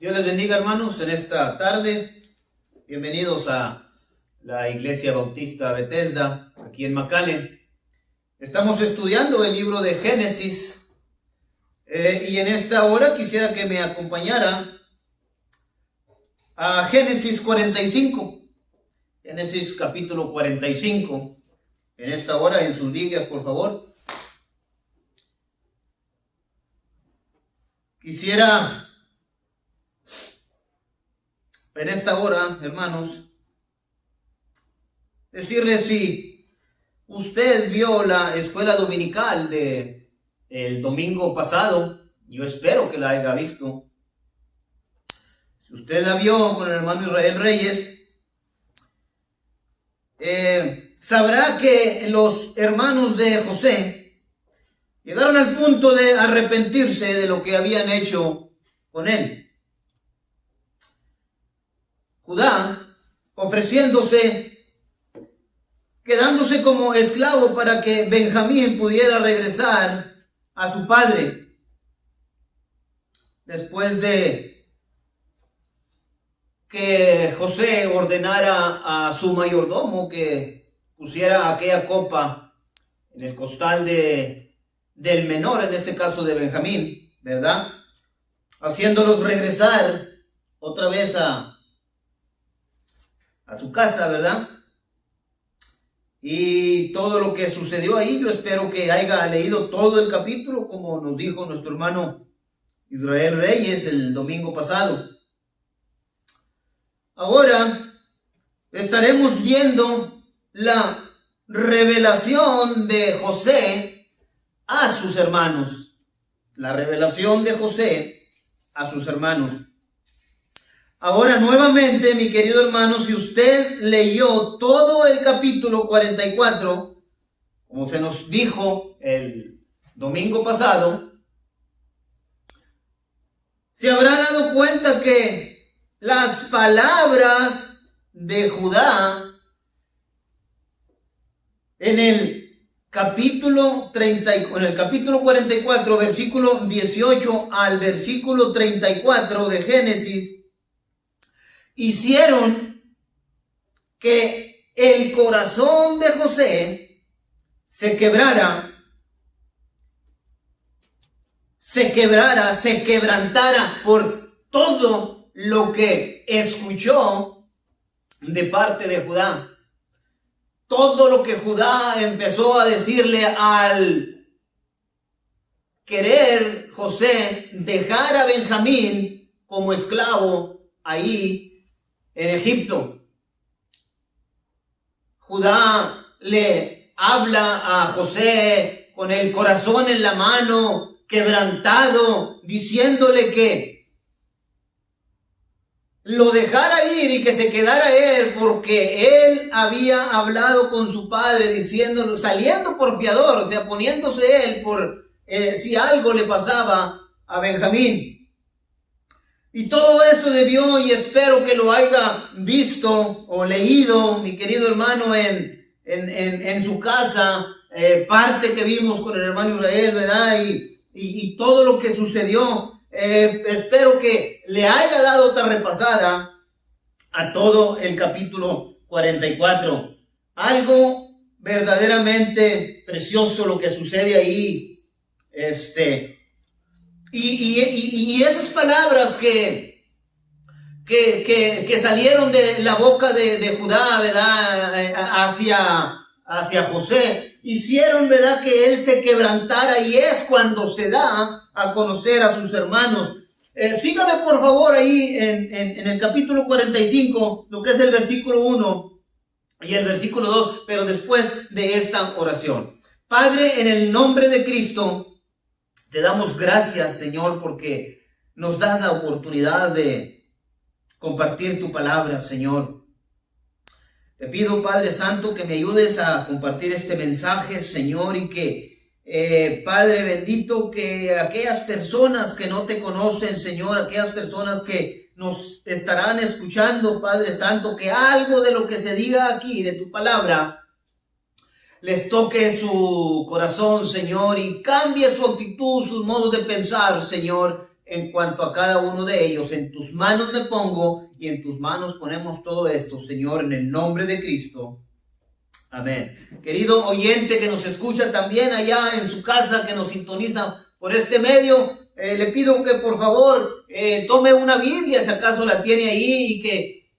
Dios les bendiga, hermanos, en esta tarde. Bienvenidos a la Iglesia Bautista Bethesda, aquí en McAllen. Estamos estudiando el libro de Génesis y en esta hora quisiera que me acompañara a Génesis 45. Génesis capítulo 45. En esta hora, en sus Biblias, por favor. Quisiera en esta hora, hermanos, decirles si usted vio la escuela dominical de el domingo pasado. Yo espero que la haya visto. Si usted la vio con el hermano Israel Reyes, sabrá que los hermanos de José llegaron al punto de arrepentirse de lo que habían hecho con él. Judá ofreciéndose, quedándose como esclavo para que Benjamín pudiera regresar a su padre. Después de que José ordenara a su mayordomo que pusiera aquella copa en el costal del menor, en este caso de Benjamín, ¿verdad? Haciéndolos regresar otra vez a su casa, ¿verdad? Y todo lo que sucedió ahí, yo espero que haya leído todo el capítulo, como nos dijo nuestro hermano Israel Reyes el domingo pasado. Ahora estaremos viendo la revelación de José a sus hermanos. La revelación de José a sus hermanos. Ahora nuevamente, mi querido hermano, si usted leyó todo el capítulo 44, como se nos dijo el domingo pasado, se habrá dado cuenta que las palabras de Judá en el capítulo 44, versículo 18 al versículo 34 de Génesis, hicieron que el corazón de José se quebrantara por todo lo que escuchó de parte de Judá. Todo lo que Judá empezó a decirle al querer José dejar a Benjamín como esclavo ahí en Egipto. Judá le habla a José con el corazón en la mano, quebrantado, diciéndole que lo dejara ir y que se quedara él, porque él había hablado con su padre, diciéndolo, saliendo por fiador, o sea, poniéndose él por si algo le pasaba a Benjamín. Y todo eso debió, y espero que lo haya visto o leído, mi querido hermano, en su casa, parte que vimos con el hermano Israel, ¿verdad? Y todo lo que sucedió, espero que le haya dado otra repasada a todo el capítulo 44. Algo verdaderamente precioso lo que sucede ahí, Y esas palabras que salieron de la boca de Judá, ¿verdad? Hacia José, hicieron, ¿verdad?, que él se quebrantara, y es cuando se da a conocer a sus hermanos. Sígame por favor ahí en el capítulo 45, lo que es el versículo 1 y el versículo 2, pero después de esta oración. Padre, en el nombre de Cristo, te damos gracias, Señor, porque nos das la oportunidad de compartir tu palabra, Señor. Te pido, Padre Santo, que me ayudes a compartir este mensaje, Señor, y que, Padre bendito, que aquellas personas que no te conocen, Señor, aquellas personas que nos estarán escuchando, Padre Santo, que algo de lo que se diga aquí, de tu palabra, les toque su corazón, Señor, y cambie su actitud, sus modos de pensar, Señor, en cuanto a cada uno de ellos. En tus manos me pongo y en tus manos ponemos todo esto, Señor, en el nombre de Cristo. Amén. Querido oyente que nos escucha también allá en su casa, que nos sintoniza por este medio, le pido que por favor tome una Biblia, si acaso la tiene ahí, y que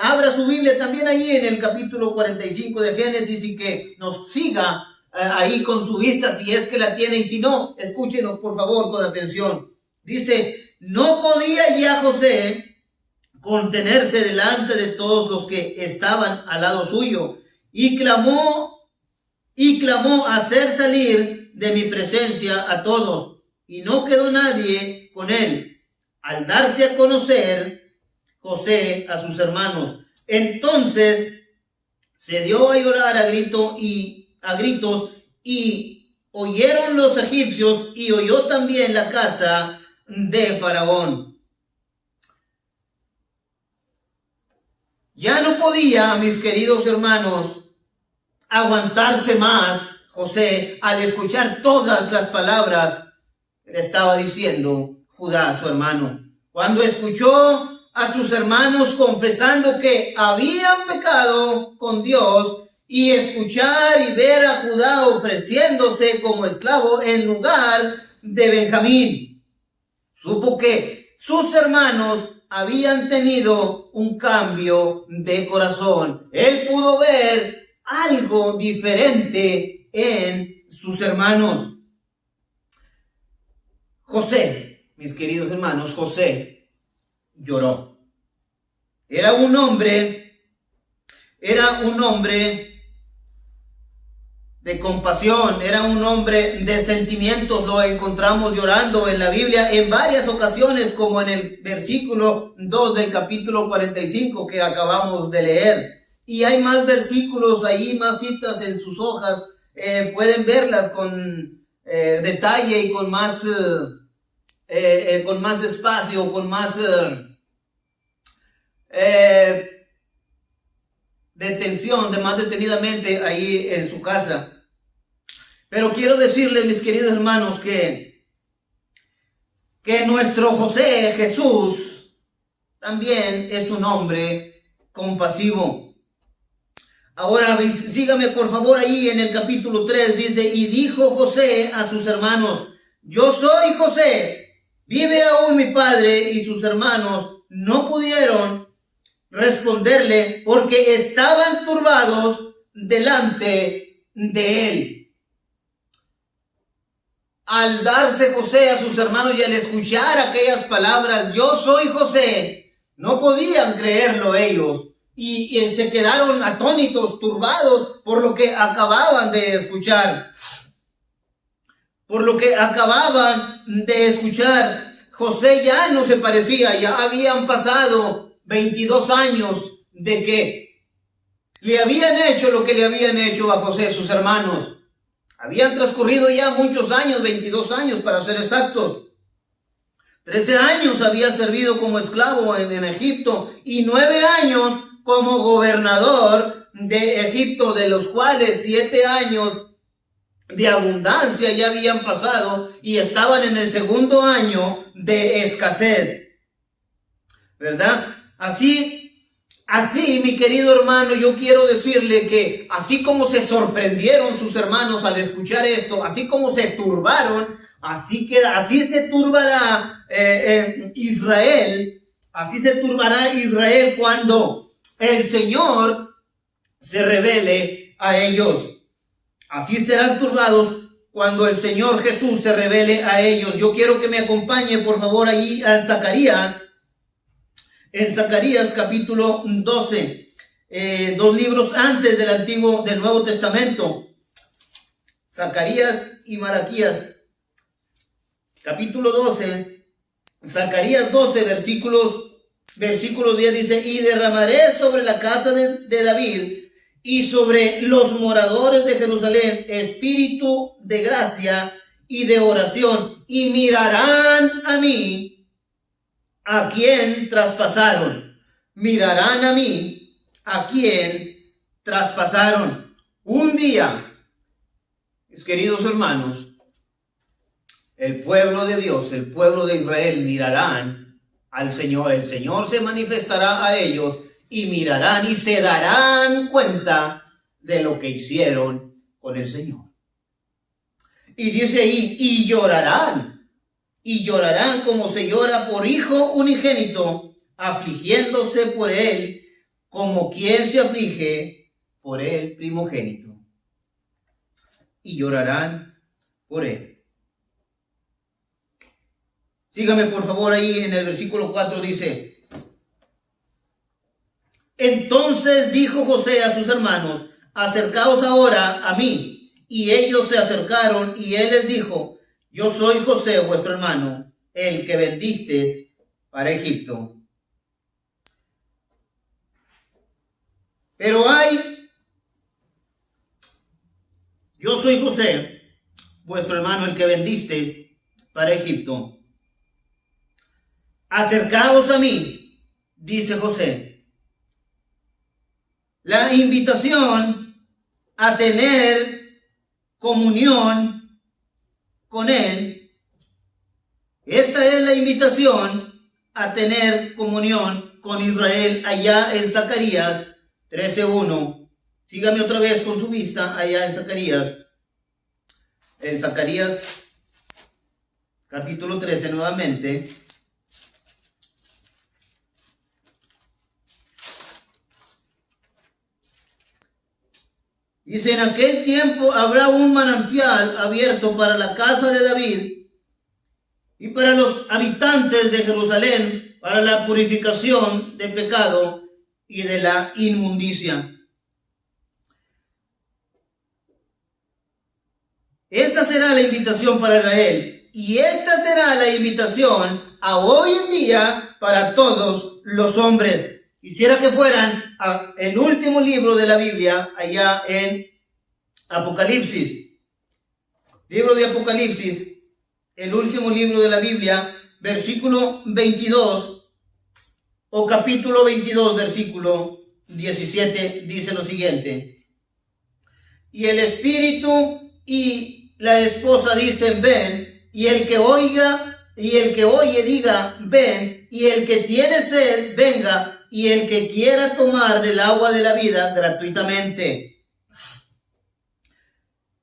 abra su Biblia también ahí en el capítulo 45 de Génesis y que nos siga ahí con su vista si es que la tiene, y si no, escúchenos por favor con atención. Dice: no podía ya José contenerse delante de todos los que estaban al lado suyo, y clamó hacer salir de mi presencia a todos, y no quedó nadie con él. Al darse a conocer José a sus hermanos, entonces se dio a llorar a gritos, y oyeron los egipcios, y oyó también la casa de Faraón. Ya no podía, mis queridos hermanos, aguantarse más José al escuchar todas las palabras que le estaba diciendo Judá, su hermano. Cuando escuchó a sus hermanos confesando que habían pecado con Dios, y escuchar y ver a Judá ofreciéndose como esclavo en lugar de Benjamín, supo que sus hermanos habían tenido un cambio de corazón. Él pudo ver algo diferente en sus hermanos. José, mis queridos hermanos, José lloró. Era un hombre de compasión, era un hombre de sentimientos. Lo encontramos llorando en la Biblia en varias ocasiones, como en el versículo 2 del capítulo 45 que acabamos de leer. Y hay más versículos ahí, más citas en sus hojas, pueden verlas con detalle y con más espacio, con más más detenidamente ahí en su casa. Pero quiero decirles, mis queridos hermanos, que nuestro José, Jesús, también es un hombre compasivo. Ahora sígame por favor ahí en el capítulo 3, dice: y dijo José a sus hermanos: yo soy José, vive aún mi padre. Y sus hermanos no pudieron responderle porque estaban turbados delante de él. Al darse José a sus hermanos y al escuchar aquellas palabras, yo soy José, no podían creerlo ellos, y se quedaron atónitos, turbados por lo que acababan de escuchar. José ya no se parecía, ya habían pasado 22 años de que le habían hecho lo que le habían hecho a José sus hermanos. Habían transcurrido ya muchos años, 22 años para ser exactos. 13 años había servido como esclavo en Egipto y 9 años como gobernador de Egipto, de los cuales 7 años de abundancia ya habían pasado y estaban en el segundo año de escasez, ¿verdad? Así, mi querido hermano, yo quiero decirle que así como se sorprendieron sus hermanos al escuchar esto, así como se turbaron, así se turbará Israel cuando el Señor se revele a ellos. Así serán turbados cuando el Señor Jesús se revele a ellos. Yo quiero que me acompañe por favor ahí en Zacarías capítulo 12, 2 libros antes del Nuevo Testamento. Zacarías y Malaquías, capítulo 12, Zacarías 12, versículo 10 dice: y derramaré sobre la casa de David y sobre los moradores de Jerusalén espíritu de gracia y de oración, y mirarán a mí a quien traspasaron. Mirarán a mí a quien traspasaron. Un día, mis queridos hermanos, El pueblo de Dios, el pueblo de Israel mirarán al Señor. El Señor se manifestará a ellos y mirarán y se darán cuenta de lo que hicieron con el Señor. Y dice ahí, y llorarán como se llora por hijo unigénito, afligiéndose por él, como quien se aflige por el primogénito. Y llorarán por él. Sígame por favor ahí en el versículo 4 dice, entonces dijo José a sus hermanos, acercaos ahora a mí. Y ellos se acercaron y él les dijo, yo soy José vuestro hermano, el que vendisteis para Egipto. Pero yo soy José vuestro hermano, el que vendisteis para Egipto. Acercaos a mí, dice José. La invitación a tener comunión con él. Esta es la invitación a tener comunión con Israel allá en Zacarías 13:1. Sígame otra vez con su vista allá en Zacarías. En Zacarías capítulo 13 nuevamente. Dice, en aquel tiempo habrá un manantial abierto para la casa de David y para los habitantes de Jerusalén, para la purificación del pecado y de la inmundicia. Esa será la invitación para Israel. Y esta será la invitación a hoy en día para todos los hombres. Quisiera que fueran el último libro de la Biblia, allá en Apocalipsis. Libro de Apocalipsis, el último libro de la Biblia, versículo 22, o capítulo 22, versículo 17, dice lo siguiente. Y el Espíritu y la esposa dicen, ven, y el que oiga, y el que oye diga, ven, y el que tiene sed, venga, y el que quiera tomar del agua de la vida gratuitamente.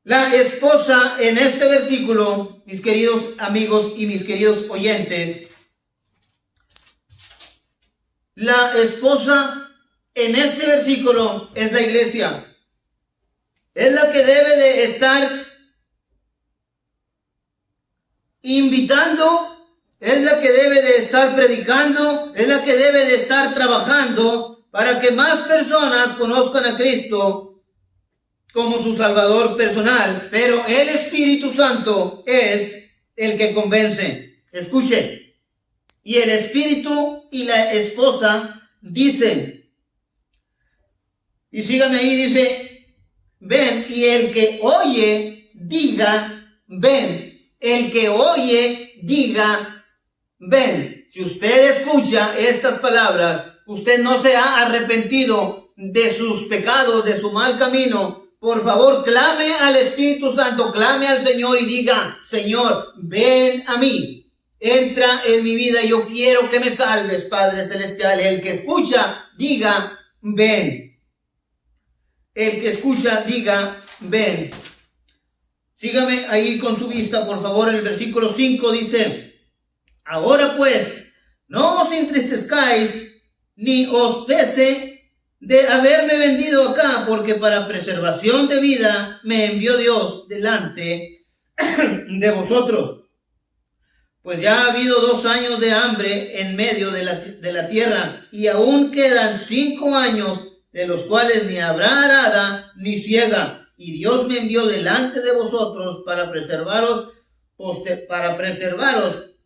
La esposa en este versículo, mis queridos amigos y mis queridos oyentes, la esposa en este versículo es la iglesia. Es la que debe de estar invitando, es la que debe de estar predicando, es la que debe de estar trabajando para que más personas conozcan a Cristo como su Salvador personal. Pero el Espíritu Santo es el que convence. Escuche. Y el Espíritu y la esposa dicen, y síganme ahí, dice, ven, y el que oye, diga, ven. El que oye, diga, ven. Si usted escucha estas palabras, usted no se ha arrepentido de sus pecados, de su mal camino, por favor, clame al Espíritu Santo, clame al Señor y diga, Señor, ven a mí, entra en mi vida, yo quiero que me salves, Padre Celestial. El que escucha, diga, ven. El que escucha, diga, ven. Sígame ahí con su vista, por favor, en el versículo 5 dice, ahora pues, no os entristezcáis, ni os pese de haberme vendido acá, porque para preservación de vida me envió Dios delante de vosotros. Pues ya ha habido 2 años de hambre en medio de la tierra, y aún quedan 5 años, de los cuales ni habrá arada ni siega. Y Dios me envió delante de vosotros para preservaros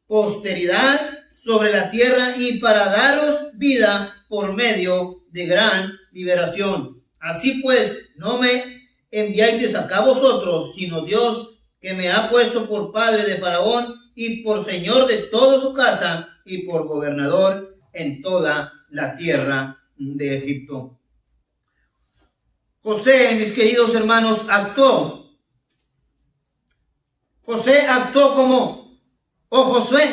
posteridad sobre la tierra y para daros vida por medio de gran liberación. Así pues, no me enviáis acá vosotros, sino Dios, que me ha puesto por padre de Faraón y por señor de toda su casa y por gobernador en toda la tierra de Egipto. José, mis queridos hermanos, actuó José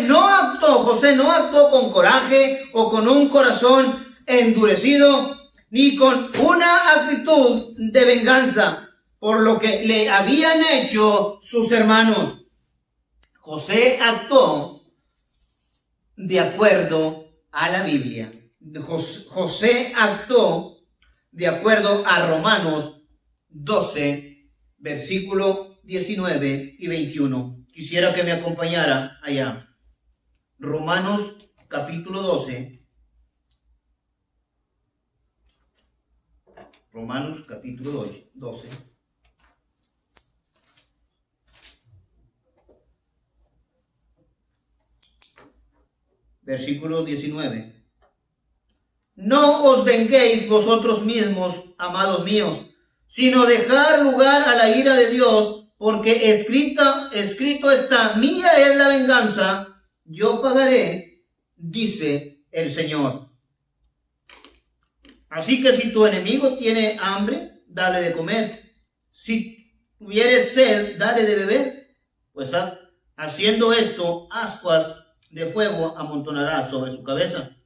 no actuó con coraje o con un corazón endurecido, ni con una actitud de venganza por lo que le habían hecho sus hermanos. José actuó de acuerdo a la Biblia. José actuó de acuerdo a Romanos 12, versículo 19 y 21. Quisiera que me acompañara allá. Romanos capítulo 12. Romanos capítulo 12. Versículo 19. No os venguéis vosotros mismos, amados míos, sino dejar lugar a la ira de Dios, porque escrito está, mía es la venganza, yo pagaré, dice el Señor. Así que si tu enemigo tiene hambre, dale de comer. Si tuvieres sed, dale de beber. Pues haciendo esto, ascuas de fuego amontonarás sobre su cabeza.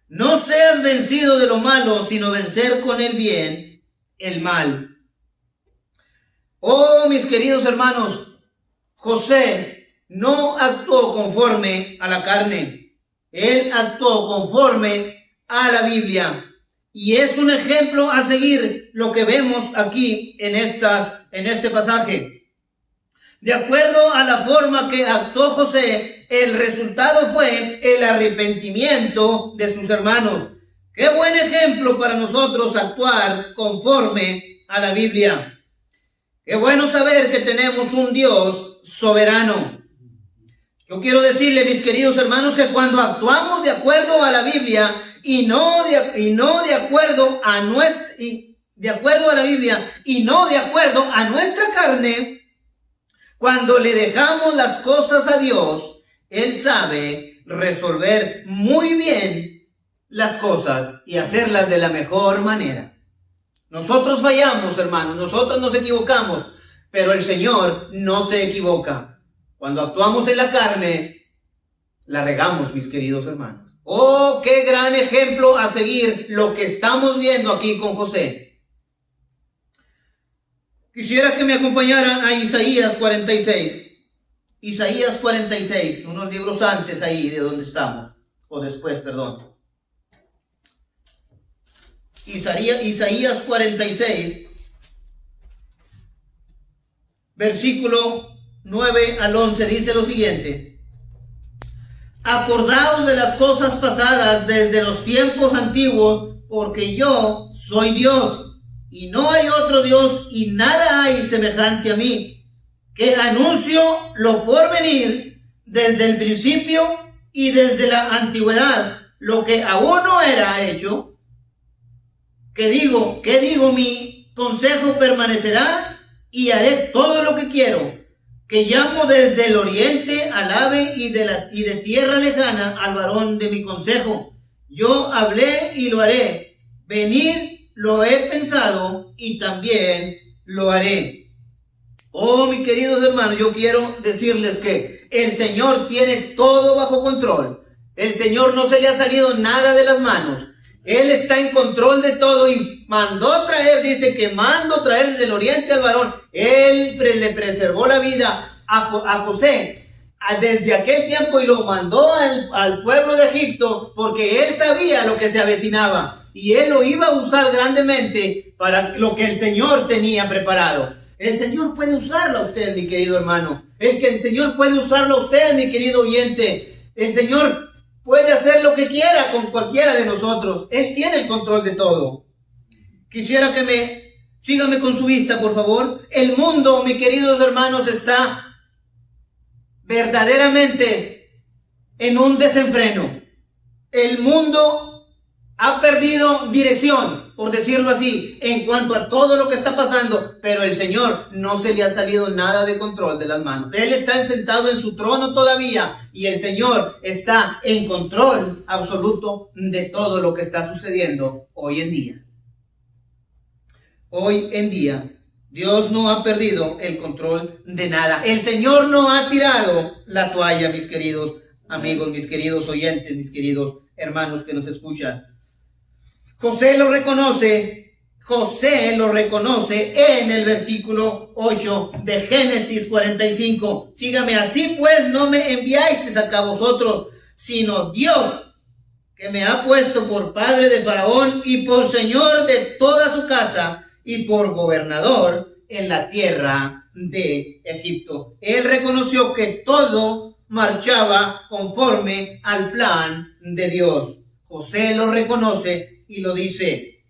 No seas vencido de lo malo, sino vencer con el bien el mal. Oh, mis queridos hermanos, José no actuó conforme a la carne. Él actuó conforme a la Biblia. Y es un ejemplo a seguir lo que vemos aquí en este pasaje. De acuerdo a la forma que actuó José, el resultado fue el arrepentimiento de sus hermanos. Qué buen ejemplo para nosotros actuar conforme a la Biblia. Qué bueno saber que tenemos un Dios soberano. Yo quiero decirle, mis queridos hermanos, que cuando actuamos de acuerdo a la Biblia y de acuerdo a la Biblia y no de acuerdo a nuestra carne, cuando le dejamos las cosas a Dios, Él sabe resolver muy bien las cosas y hacerlas de la mejor manera. Nosotros fallamos, hermanos, nosotros nos equivocamos, pero el Señor no se equivoca. Cuando actuamos en la carne, la regamos, mis queridos hermanos. Oh, qué gran ejemplo a seguir lo que estamos viendo aquí con José. Quisiera que me acompañaran a Isaías 46. Isaías 46, unos libros antes ahí de donde estamos, o después, perdón. Isaías 46, versículo 9 al 11, dice lo siguiente. Acordaos de las cosas pasadas desde los tiempos antiguos, porque yo soy Dios, y no hay otro Dios, y nada hay semejante a mí, que anuncio lo por venir desde el principio y desde la antigüedad, lo que aún no era hecho. ¿Qué digo? Mi consejo permanecerá y haré todo lo que quiero. Que llamo desde el oriente al ave y de tierra lejana al varón de mi consejo. Yo hablé y lo haré. Venir lo he pensado y también lo haré. Oh, mis queridos hermanos, yo quiero decirles que el Señor tiene todo bajo control. El Señor no se le ha salido nada de las manos. Él está en control de todo y mandó traer, dice que mandó traer desde el oriente al varón. Él le preservó la vida a José desde aquel tiempo y lo mandó al pueblo de Egipto porque él sabía lo que se avecinaba y él lo iba a usar grandemente para lo que el Señor tenía preparado. El Señor puede usarlo a usted, mi querido hermano. El Señor puede usarlo a usted, mi querido oyente. El Señor puede hacer lo que quiera con cualquiera de nosotros. Él tiene el control de todo. Quisiera que sígame con su vista, por favor. El mundo, mis queridos hermanos, está verdaderamente en un desenfreno. El mundo ha perdido dirección, por decirlo así, en cuanto a todo lo que está pasando, pero el Señor no se le ha salido nada de control de las manos. Él está sentado en su trono todavía y el Señor está en control absoluto de todo lo que está sucediendo hoy en día. Hoy en día, Dios no ha perdido el control de nada. El Señor no ha tirado la toalla, mis queridos amigos, mis queridos oyentes, mis queridos hermanos que nos escuchan. José lo reconoce en el versículo 8 de Génesis 45. Sígame: así pues no me enviasteis acá vosotros, sino Dios, que me ha puesto por padre de Faraón y por señor de toda su casa y por gobernador en la tierra de Egipto. Él reconoció que todo marchaba conforme al plan de Dios. José lo reconoce y lo dice.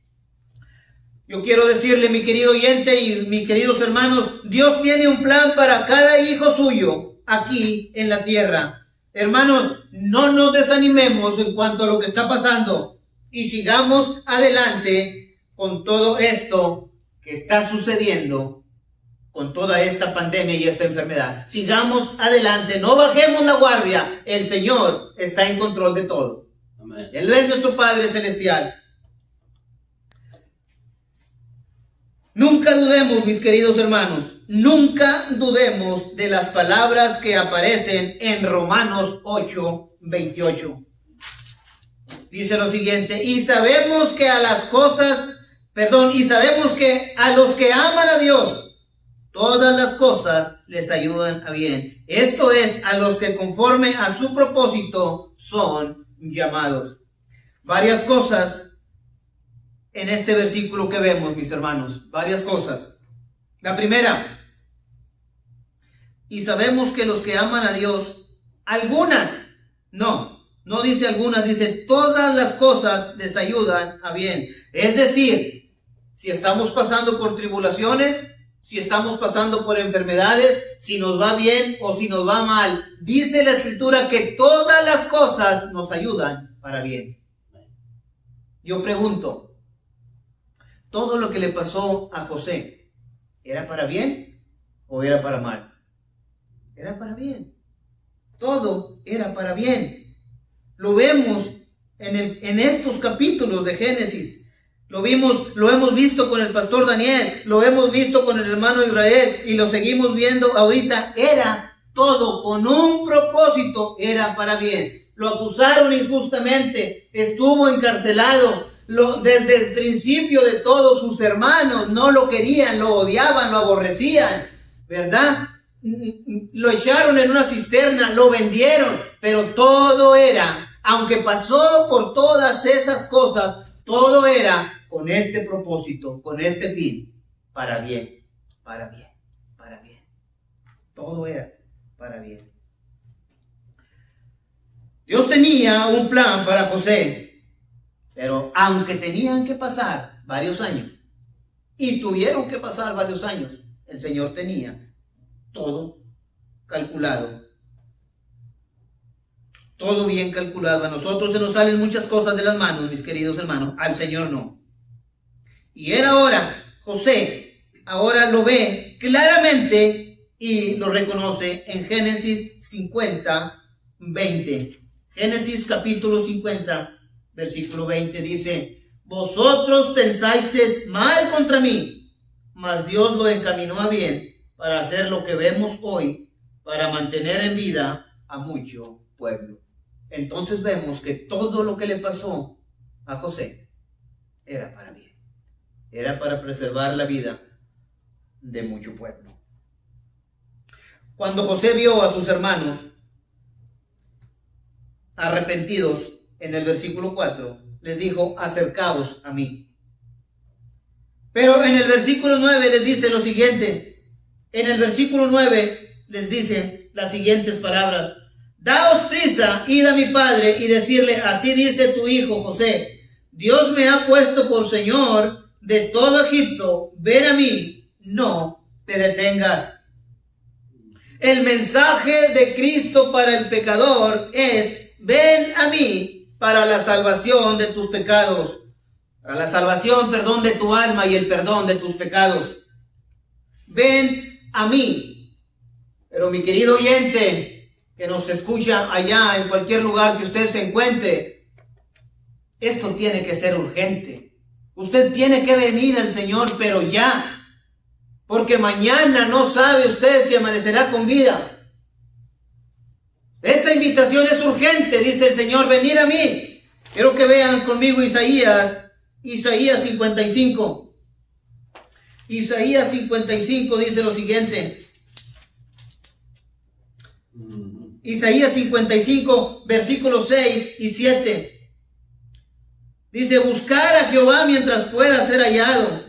Yo quiero decirle, mi querido oyente y mis queridos hermanos, Dios tiene un plan para cada hijo suyo aquí en la tierra. Hermanos, no nos desanimemos en cuanto a lo que está pasando y sigamos adelante con todo esto que está sucediendo, con toda esta pandemia y esta enfermedad. Sigamos adelante, no bajemos la guardia. El Señor está en control de todo. Amén. Él es nuestro Padre Celestial. Nunca dudemos, mis queridos hermanos, nunca dudemos de las palabras que aparecen en Romanos 8:28. Dice lo siguiente: y sabemos que a los que aman a Dios, todas las cosas les ayudan a bien. Esto es, a los que conforme a su propósito son llamados. Varias cosas en este versículo que vemos, mis hermanos, varias cosas. La primera, y sabemos que los que aman a Dios, no dice algunas, dice todas las cosas les ayudan a bien. Es decir, si estamos pasando por tribulaciones, si estamos pasando por enfermedades, si nos va bien o si nos va mal, dice la Escritura que todas las cosas nos ayudan para bien. Yo pregunto, ¿todo lo que le pasó a José era para bien o era para mal? Era para bien. Todo era para bien. Lo vemos en estos capítulos de Génesis. Lo hemos visto con el pastor Daniel, lo hemos visto con el hermano Israel y lo seguimos viendo ahorita. Era todo con un propósito, era para bien. Lo acusaron injustamente, estuvo encarcelado. Desde el principio de todos sus hermanos no lo querían, lo odiaban, lo aborrecían, ¿verdad? Lo echaron en una cisterna, lo vendieron, pero todo era, aunque pasó por todas esas cosas, todo era con este propósito, con este fin, para bien, para bien, para bien. Todo era para bien. Dios tenía un plan para José. Pero aunque tenían que pasar varios años, y tuvieron que pasar varios años, el Señor tenía todo calculado. Todo bien calculado. A nosotros se nos salen muchas cosas de las manos, mis queridos hermanos. Al Señor no. Y él ahora, José, ahora lo ve claramente y lo reconoce en Génesis 50:20. Génesis capítulo 50. Versículo 20 dice: vosotros pensasteis mal contra mí, mas Dios lo encaminó a bien para hacer lo que vemos hoy, para mantener en vida a mucho pueblo. Entonces vemos que todo lo que le pasó a José era para bien, era para preservar la vida de mucho pueblo. Cuando José vio a sus hermanos arrepentidos, en el versículo 4, les dijo: acercaos a mí. Pero en el versículo 9 les dice lo siguiente. En el versículo 9 les dice las siguientes palabras: daos prisa, id a mi padre y decirle: así dice tu hijo José, Dios me ha puesto por señor de todo Egipto, ven a mí, no te detengas. El mensaje de Cristo para el pecador es: ven a mí para la salvación de tus pecados, para la salvación, perdón de tu alma y el perdón de tus pecados. Ven a mí. Pero mi querido oyente que nos escucha allá en cualquier lugar que usted se encuentre, esto tiene que ser urgente. Usted tiene que venir al Señor, pero ya. porque mañana no sabe usted si amanecerá con vida. Esta invitación es urgente, dice el Señor, venid a mí. Quiero que vean conmigo Isaías 55. Isaías 55 dice lo siguiente. Isaías 55, versículos 6 y 7. Dice, buscar a Jehová mientras pueda ser hallado.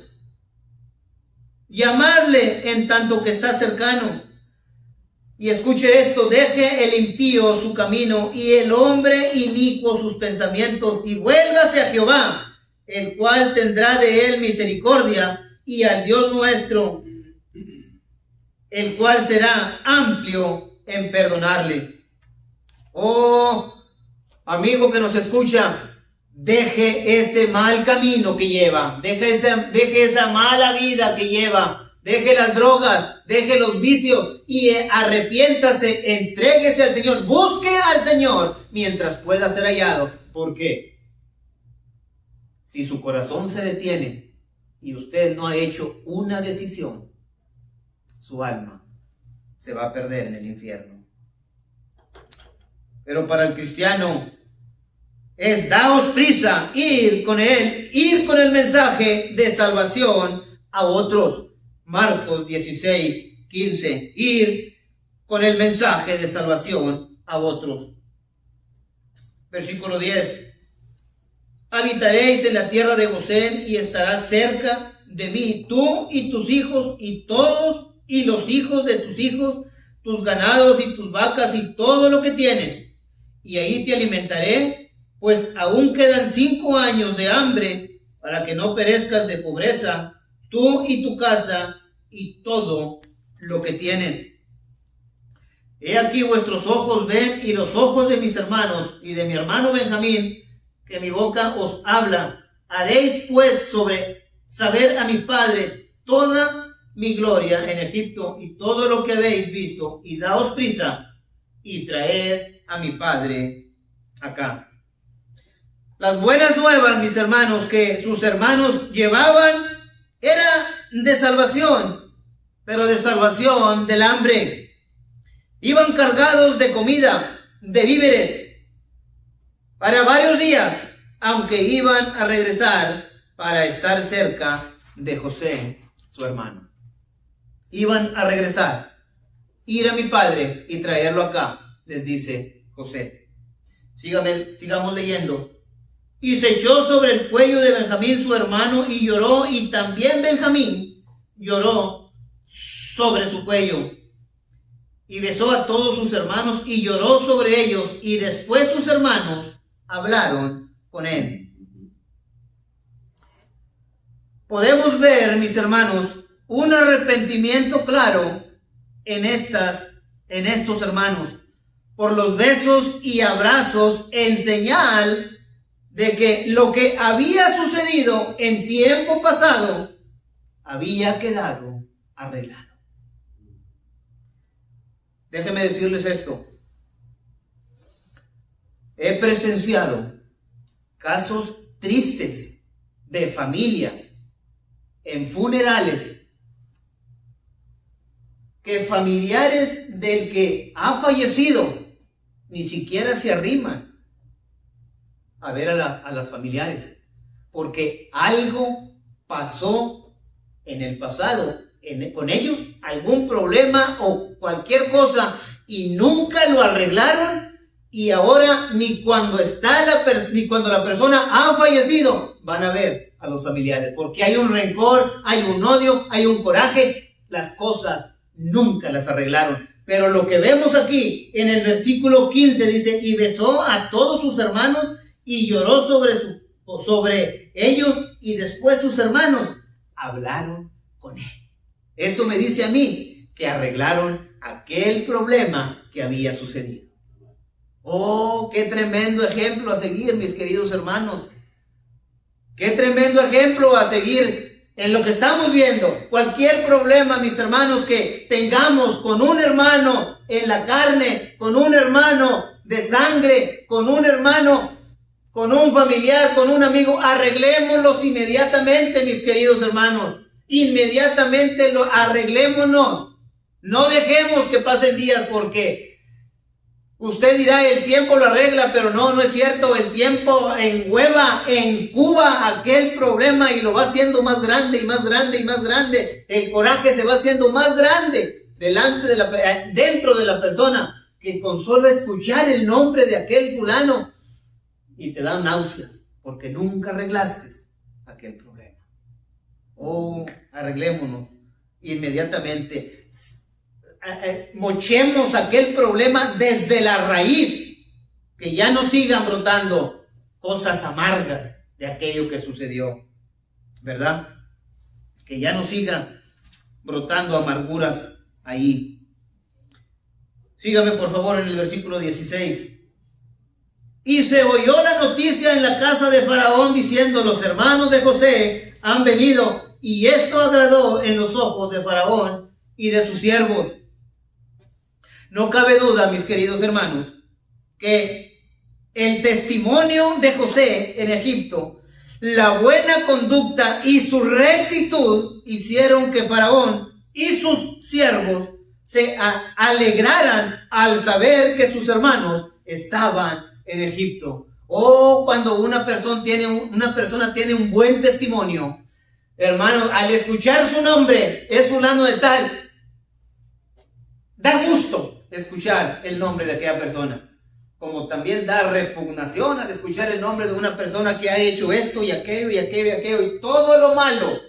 Llamadle en tanto que está cercano. Y escuche esto, deje el impío su camino y el hombre inicuo sus pensamientos y vuélvase a Jehová, el cual tendrá de él misericordia, y al Dios nuestro, el cual será amplio en perdonarle. Oh, amigo que nos escucha, deje ese mal camino que lleva, deje esa mala vida que lleva, deje las drogas, deje los vicios y arrepiéntase, entréguese al Señor, busque al Señor mientras pueda ser hallado. ¿Por qué? Si su corazón se detiene y usted no ha hecho una decisión, su alma se va a perder en el infierno. Pero para el cristiano es daos prisa, ir con el mensaje de salvación a otros. Marcos 16, 15, ir con el mensaje de salvación a otros. Versículo 10. Habitaréis en la tierra de Gosén y estarás cerca de mí, tú y tus hijos y todos y los hijos de tus hijos, tus ganados y tus vacas y todo lo que tienes. Y ahí te alimentaré, pues aún quedan 5 años de hambre para que no perezcas de pobreza, tú y tu casa y todo lo que tienes. He aquí vuestros ojos ven y los ojos de mis hermanos y de mi hermano Benjamín, que mi boca os habla. Haréis pues saber a mi padre toda mi gloria en Egipto y todo lo que habéis visto, y daos prisa y traed a mi padre acá. Las buenas nuevas, mis hermanos, que sus hermanos llevaban era de salvación, pero de salvación del hambre. Iban cargados de comida, de víveres, para varios días, aunque iban a regresar para estar cerca de José, su hermano. Iban a regresar, ir a mi padre y traerlo acá, les dice José. Sigamos leyendo. Y se echó sobre el cuello de Benjamín su hermano y lloró, y también Benjamín lloró sobre su cuello. Y besó a todos sus hermanos y lloró sobre ellos, y después sus hermanos hablaron con él. Podemos ver, mis hermanos, un arrepentimiento claro en estos hermanos, por los besos y abrazos en señal de que lo que había sucedido en tiempo pasado había quedado arreglado. Déjenme decirles esto. He presenciado casos tristes de familias en funerales que familiares del que ha fallecido ni siquiera se arriman a ver a las familiares, porque algo pasó en el pasado con ellos, algún problema o cualquier cosa, y nunca lo arreglaron, y ahora ni cuando la persona ha fallecido van a ver a los familiares, porque hay un rencor, hay un odio, hay un coraje. Las cosas nunca las arreglaron. Pero lo que vemos aquí en el versículo 15 dice, y besó a todos sus hermanos y lloró sobre ellos, y después sus hermanos hablaron con él. Eso me dice a mí que arreglaron aquel problema que había sucedido. Oh, qué tremendo ejemplo a seguir, mis queridos hermanos. Qué tremendo ejemplo a seguir en lo que estamos viendo. Cualquier problema, mis hermanos, que tengamos con un hermano en la carne, con un hermano de sangre, con un hermano, con un familiar, con un amigo, arreglémoslos inmediatamente, mis queridos hermanos. inmediatamente lo arreglémonos. No dejemos que pasen días, porque usted dirá, el tiempo lo arregla, pero no es cierto. El tiempo encuba aquel problema y lo va haciendo más grande y más grande y más grande. El coraje se va haciendo más grande dentro de la persona, que con solo escuchar el nombre de aquel fulano y te dan náuseas, porque nunca arreglaste aquel problema. Arreglémonos inmediatamente. Mochemos aquel problema desde la raíz, que ya no sigan brotando cosas amargas de aquello que sucedió, ¿verdad? Que ya no sigan brotando amarguras ahí. Sígame por favor en el versículo 16. Y se oyó la noticia en la casa de Faraón diciendo: los hermanos de José han venido, y esto agradó en los ojos de Faraón y de sus siervos. No cabe duda, mis queridos hermanos, que el testimonio de José en Egipto, la buena conducta y su rectitud hicieron que Faraón y sus siervos se alegraran al saber que sus hermanos estaban en Egipto. Cuando una persona tiene un buen testimonio, hermano, al escuchar su nombre, es fulano de tal, da gusto escuchar el nombre de aquella persona, como también da repugnación al escuchar el nombre de una persona que ha hecho esto y aquello y aquello y aquello y todo lo malo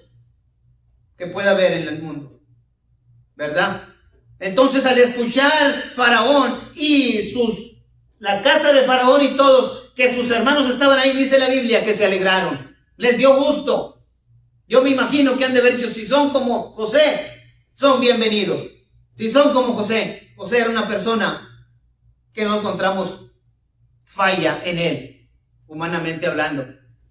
que pueda haber en el mundo, ¿verdad? Entonces, al escuchar Faraón y la casa de Faraón y todos, que sus hermanos estaban ahí, dice la Biblia que se alegraron, les dio gusto. Yo me imagino que han de haber dicho: si son como José, son bienvenidos. Si son como José era una persona que no encontramos falla en él, humanamente hablando.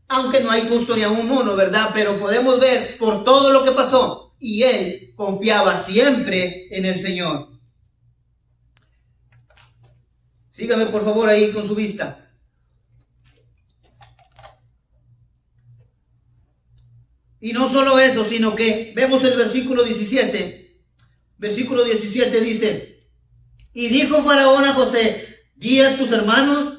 Aunque no hay justo ni aún uno, ¿verdad? Pero podemos ver por todo lo que pasó, y él confiaba siempre en el Señor. Sígame por favor ahí con su vista. Y no solo eso, sino que vemos el versículo 17. Versículo 17 dice: y dijo Faraón a José: di a tus hermanos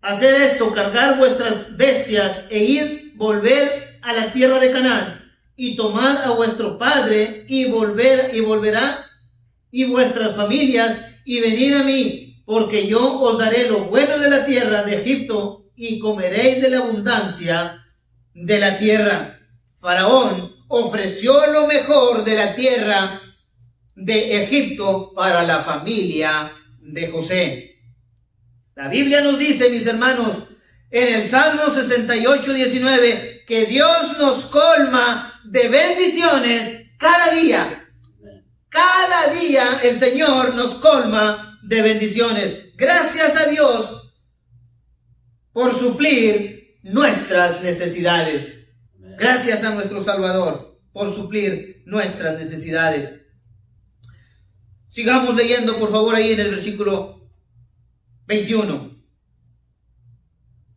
hacer esto, cargar vuestras bestias e ir, volver a la tierra de Canaán, y tomad a vuestro padre y volverá y vuestras familias, y venid a mí, porque yo os daré lo bueno de la tierra de Egipto, y comeréis de la abundancia de la tierra. Faraón ofreció lo mejor de la tierra de Egipto para la familia de José. La Biblia nos dice, mis hermanos, en el Salmo 68, 19, que Dios nos colma de bendiciones cada día. Cada día el Señor nos colma de bendiciones. Gracias a Dios por suplir nuestras necesidades. Gracias a nuestro Salvador por suplir nuestras necesidades. Sigamos leyendo, por favor, ahí en el versículo 21.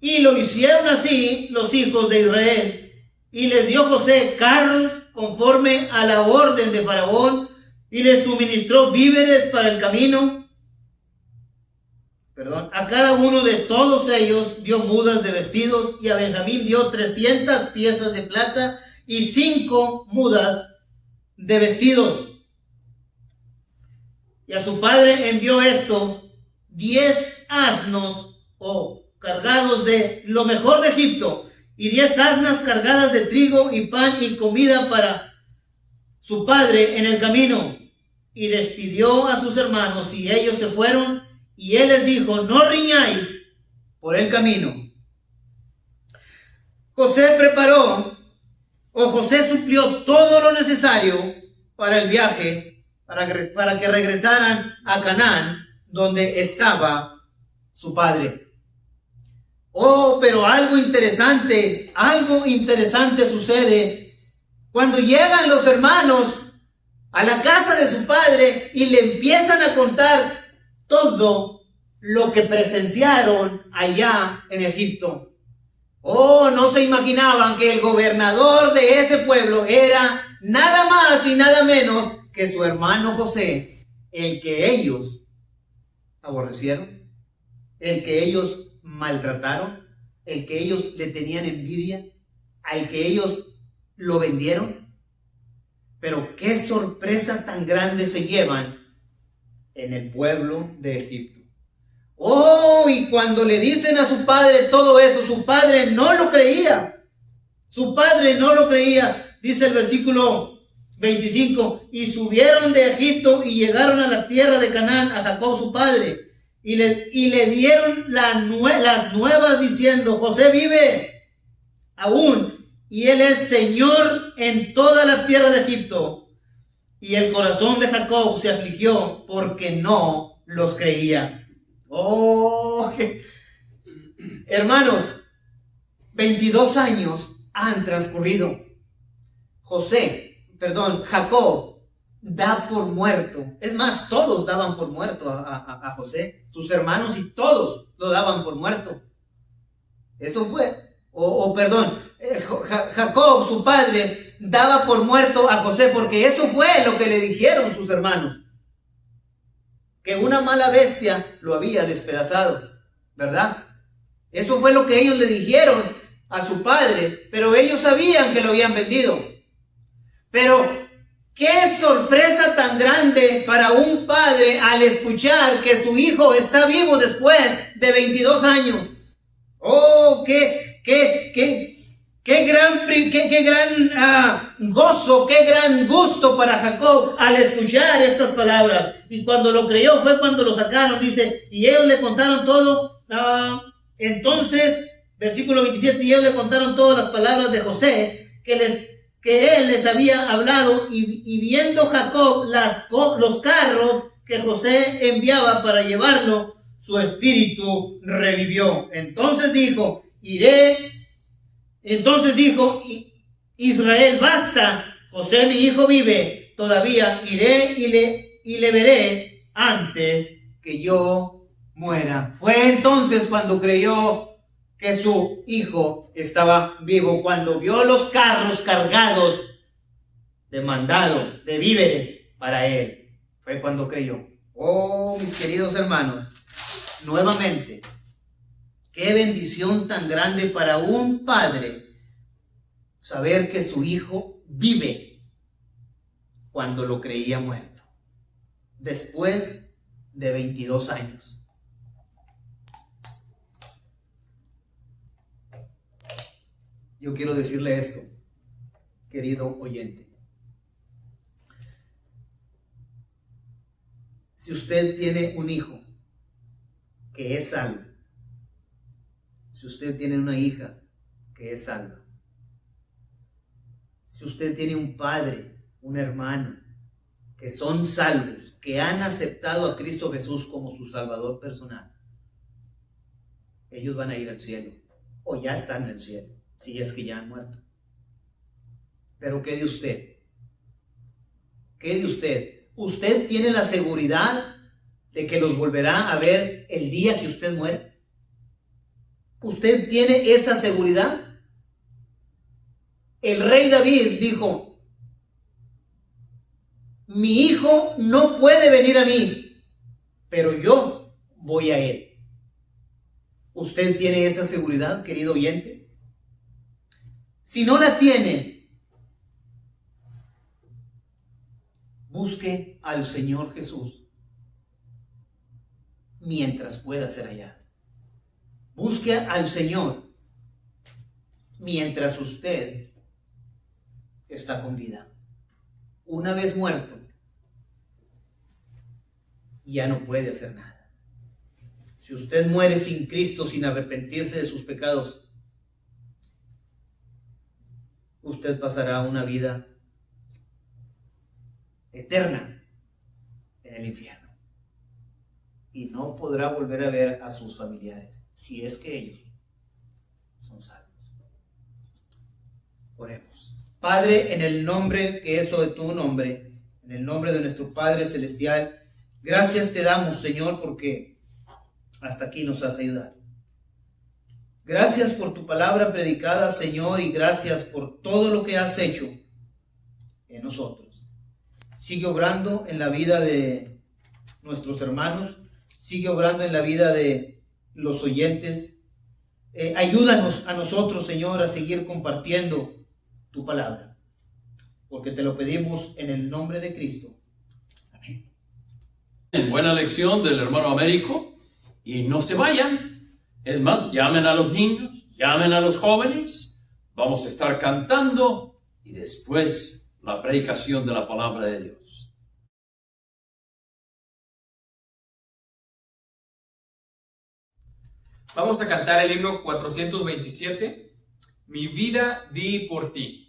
Y lo hicieron así los hijos de Israel, y les dio José carros conforme a la orden de Faraón, y les suministró víveres para el camino. A cada uno de todos ellos dio mudas de vestidos, y a Benjamín dio 300 piezas de plata y 5 mudas de vestidos. Y a su padre envió estos 10 asnos cargados de lo mejor de Egipto, y 10 asnas cargadas de trigo y pan y comida para su padre en el camino. Y despidió a sus hermanos, y ellos se fueron, y él les dijo: no riñáis por el camino. José suplió todo lo necesario para el viaje, para que regresaran a Canaán, donde estaba su padre. Pero algo interesante sucede cuando llegan los hermanos a la casa de su padre y le empiezan a contar todo lo que presenciaron allá en Egipto. Oh, no se imaginaban que el gobernador de ese pueblo era nada más y nada menos que su hermano José, el que ellos aborrecieron, el que ellos maltrataron, el que ellos le tenían envidia, al que ellos lo vendieron. Pero qué sorpresa tan grande se llevan en el pueblo de Egipto. Oh, y cuando le dicen a su padre todo eso, su padre no lo creía. Su padre no lo creía. Dice el versículo 25, y subieron de Egipto y llegaron a la tierra de Canaán a Jacob su padre. Y le dieron las nuevas diciendo, José vive aún, y él es Señor en toda la tierra de Egipto. Y el corazón de Jacob se afligió porque no los creía. Oh, hermanos, 22 años han transcurrido. Jacob da por muerto. Es más, todos daban por muerto a José. Sus hermanos y todos lo daban por muerto. Eso fue. Jacob, su padre, daba por muerto a José porque eso fue lo que le dijeron sus hermanos. Que una mala bestia lo había despedazado, ¿verdad? Eso fue lo que ellos le dijeron a su padre, pero ellos sabían que lo habían vendido. Pero qué sorpresa tan grande para un padre al escuchar que su hijo está vivo después de 22 años. Oh, qué gran gozo, qué gran gusto para Jacob al escuchar estas palabras. Y cuando lo creyó fue cuando lo sacaron, dice, y ellos le contaron todo. Entonces, versículo 27, y ellos le contaron todas las palabras de José que él les había hablado, y viendo Jacob los carros que José enviaba para llevarlo, su espíritu revivió. Entonces dijo Israel, basta, José mi hijo vive, todavía iré y le veré antes que yo muera. Fue entonces cuando creyó que su hijo estaba vivo, cuando vio los carros cargados de mandado, de víveres para él. Fue cuando creyó. Oh, mis queridos hermanos, nuevamente, qué bendición tan grande para un padre saber que su hijo vive cuando lo creía muerto, después de 22 años. Yo quiero decirle esto, querido oyente. Si usted tiene un hijo que es salvo, si usted tiene una hija que es salva, si usted tiene un padre, un hermano, que son salvos, que han aceptado a Cristo Jesús como su Salvador personal, ellos van a ir al cielo, o ya están en el cielo, si es que ya han muerto. Pero ¿qué de usted? ¿Qué de usted? ¿Usted tiene la seguridad de que los volverá a ver el día que usted muere? ¿Usted tiene esa seguridad? El rey David dijo, mi hijo no puede venir a mí, pero yo voy a él. ¿Usted tiene esa seguridad, querido oyente? Si no la tiene, busque al Señor Jesús mientras pueda ser hallado. Busque al Señor mientras usted está con vida. Una vez muerto, ya no puede hacer nada. Si usted muere sin Cristo, sin arrepentirse de sus pecados, usted pasará una vida eterna en el infierno y no podrá volver a ver a sus familiares, si es que ellos son salvos. Oremos. Padre, en el nombre que es sobre tu nombre, en el nombre de nuestro Padre Celestial, gracias te damos, Señor, porque hasta aquí nos has ayudado. Gracias por tu palabra predicada, Señor, y gracias por todo lo que has hecho en nosotros. Sigue obrando en la vida de nuestros hermanos, sigue obrando en la vida de los oyentes. Ayúdanos a nosotros, Señor, a seguir compartiendo tu palabra, porque te lo pedimos en el nombre de Cristo. Amén. Buena lección del hermano Américo, y no se vayan. Es más, llamen a los niños, llamen a los jóvenes, vamos a estar cantando y después la predicación de la palabra de Dios. Vamos a cantar el himno 427, Mi vida di por ti.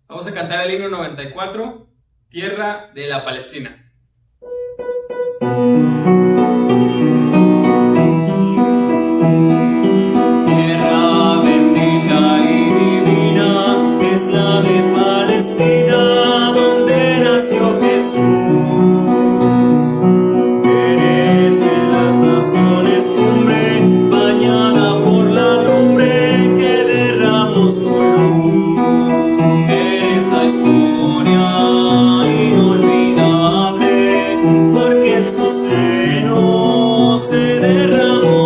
Vamos a cantar el himno 94, Tierra de la Palestina. Tierra bendita y divina es la de Palestina, donde nació Jesús. Eres de las naciones cumbre, bañada por la lumbre que derramó su luz. Eres la historia inolvidable, porque su seno se derramó.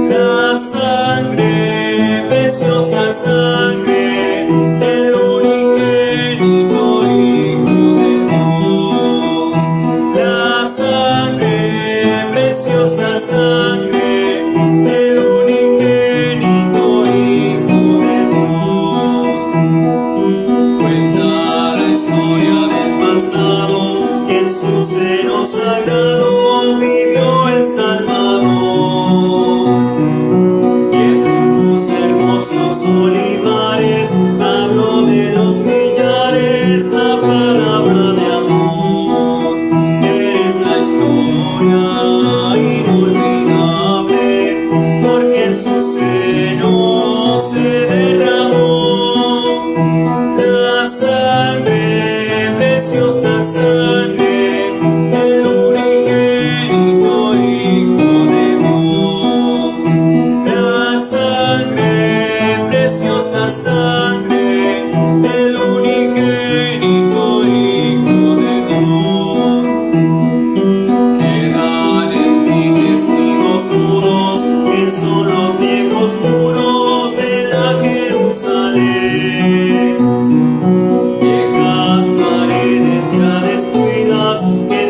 La sangre, preciosa sangre del unigénito Hijo de Dios. La sangre, preciosa sangre del unigénito Hijo de Dios. Cuenta la historia del pasado, que en su seno sagrado vivió el Salvador. Y en tus hermosos olivares habló de los millares la palabra de amor. Eres la historia inolvidable, porque en su seno se derramó la sangre, preciosa sangre del unigénito Hijo de Dios. La sangre, preciosa sangre del unigénito Hijo de Dios. Quedan en ti testigos mudos, que son los viejos muros de la Jerusalén. Viejas paredes ya destruidas, que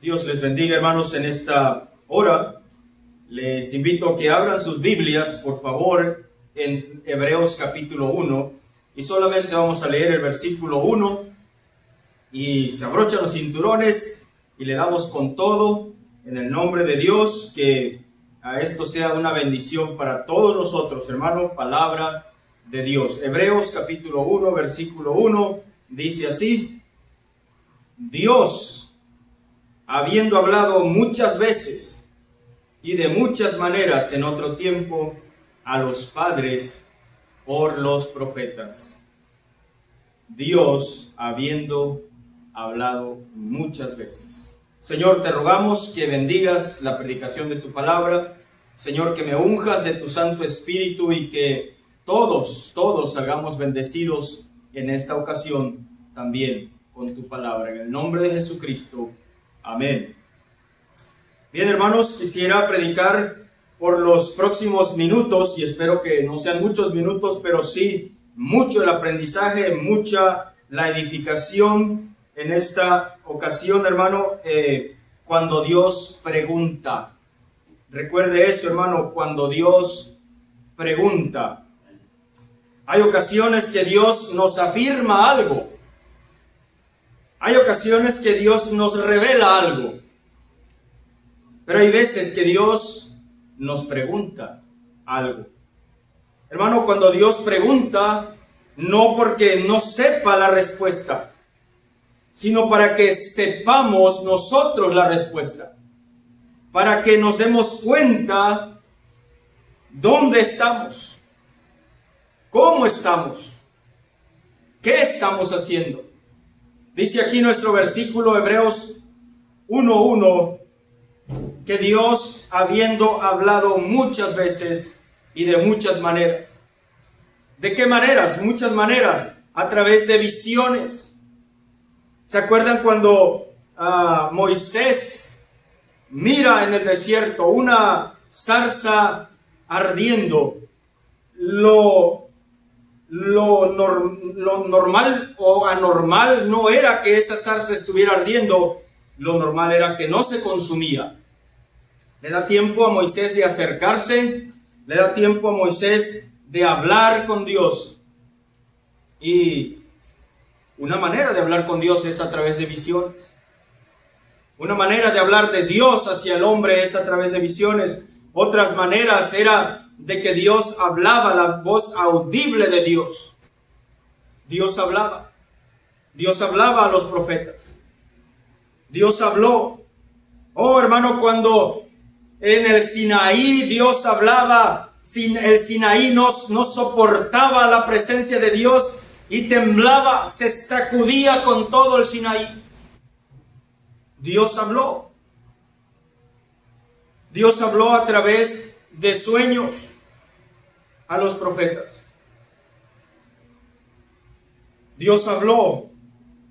Dios les bendiga, hermanos, en esta hora. Les invito a que abran sus Biblias, por favor, en Hebreos capítulo 1. Y solamente vamos a leer el versículo 1. Y se abrochan los cinturones y le damos con todo en el nombre de Dios. Que a esto sea una bendición para todos nosotros, hermano. Palabra de Dios. Hebreos capítulo 1, versículo 1. Dice así: Dios, habiendo hablado muchas veces y de muchas maneras en otro tiempo a los padres por los profetas. Dios, habiendo hablado muchas veces. Señor, te rogamos que bendigas la predicación de tu palabra. Señor, que me unjas de tu Santo Espíritu y que todos salgamos bendecidos en esta ocasión también con tu palabra. En el nombre de Jesucristo. Amén. Bien, hermanos, quisiera predicar por los próximos minutos, y espero que no sean muchos minutos, pero sí mucho el aprendizaje, mucha la edificación en esta ocasión, hermano, cuando Dios pregunta. Recuerde eso, hermano, cuando Dios pregunta. Hay ocasiones que Dios nos afirma algo. Hay ocasiones que Dios nos revela algo. Pero hay veces que Dios nos pregunta algo. Hermano, cuando Dios pregunta, no porque no sepa la respuesta, sino para que sepamos nosotros la respuesta. Para que nos demos cuenta dónde estamos, cómo estamos, qué estamos haciendo. Dice aquí nuestro versículo, Hebreos 1:1, que Dios, habiendo hablado muchas veces y de muchas maneras. ¿De qué maneras? Muchas maneras. A través de visiones. ¿Se acuerdan cuando Moisés mira en el desierto una zarza ardiendo? Lo normal o anormal no era que esa zarza estuviera ardiendo. Lo normal era que no se consumía. Le da tiempo a Moisés de acercarse, le da tiempo a Moisés de hablar con Dios. Y una manera de hablar con Dios es a través de visiones. Una manera de hablar de Dios hacia el hombre es a través de visiones. Otras maneras era de que Dios hablaba, la voz audible de Dios. Dios hablaba. Dios hablaba a los profetas. Dios habló. Oh, hermano, cuando en el Sinaí Dios hablaba, el Sinaí no soportaba la presencia de Dios y temblaba, se sacudía con todo el Sinaí. Dios habló. Dios habló a través de sueños a los profetas. Dios habló.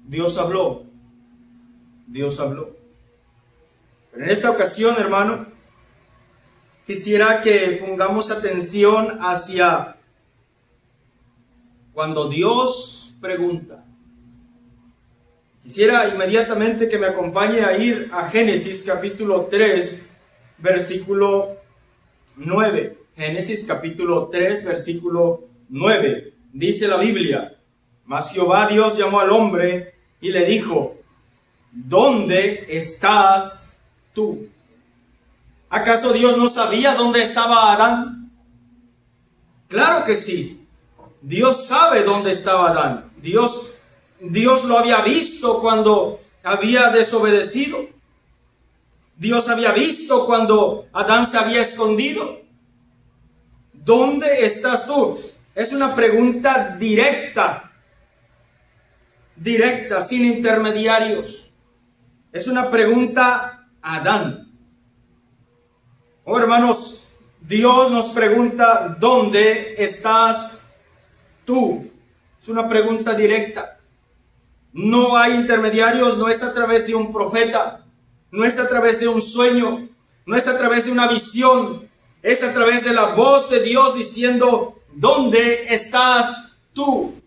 Dios habló. Dios habló. Pero en esta ocasión, hermano, quisiera que pongamos atención hacia cuando Dios pregunta. Quisiera inmediatamente que me acompañe a ir a Génesis capítulo 3, versículo 9. Génesis capítulo 3, versículo 9. Dice la Biblia: Mas Jehová Dios llamó al hombre y le dijo: ¿Dónde estás tú? ¿Acaso Dios no sabía dónde estaba Adán? Claro que sí. Dios sabe dónde estaba Adán. Dios lo había visto cuando había desobedecido. Dios había visto cuando Adán se había escondido. ¿Dónde estás tú? Es una pregunta directa, sin intermediarios. Es una pregunta a Adán. Oh, hermanos, Dios nos pregunta: ¿dónde estás tú? Es una pregunta directa. No hay intermediarios, no es a través de un profeta, no es a través de un sueño, no es a través de una visión, es a través de la voz de Dios diciendo: ¿dónde estás tú?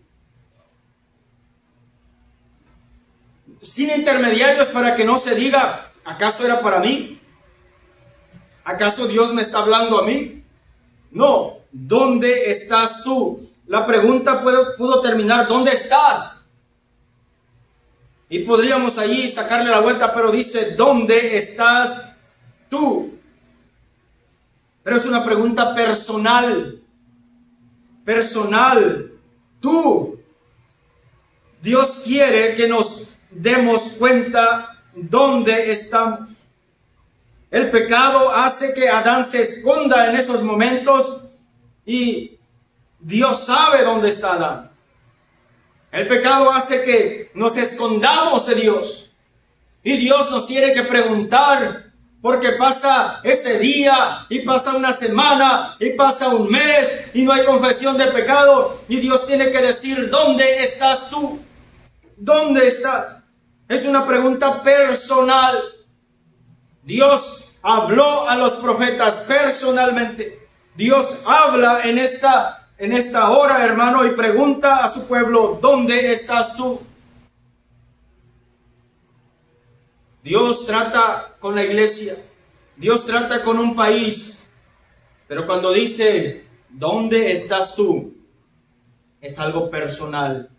Sin intermediarios, para que no se diga: ¿Acaso era para mí? ¿Acaso Dios me está hablando a mí? No. ¿Dónde estás tú? La pregunta pudo terminar, ¿dónde estás? Y podríamos allí sacarle la vuelta, pero dice, ¿dónde estás tú? Pero es una pregunta personal. Personal. Tú. Dios quiere que nos demos cuenta dónde estamos. El pecado hace que Adán se esconda en esos momentos y Dios sabe dónde está Adán. El pecado hace que nos escondamos de Dios y Dios nos tiene que preguntar, porque pasa ese día y pasa una semana y pasa un mes y no hay confesión de pecado y Dios tiene que decir, ¿dónde estás tú? ¿Dónde estás? Es una pregunta personal. Dios habló a los profetas personalmente. Dios habla en esta hora, hermano, y pregunta a su pueblo, ¿dónde estás tú? Dios trata con la iglesia, Dios trata con un país, pero cuando dice, ¿dónde estás tú? Es algo personal.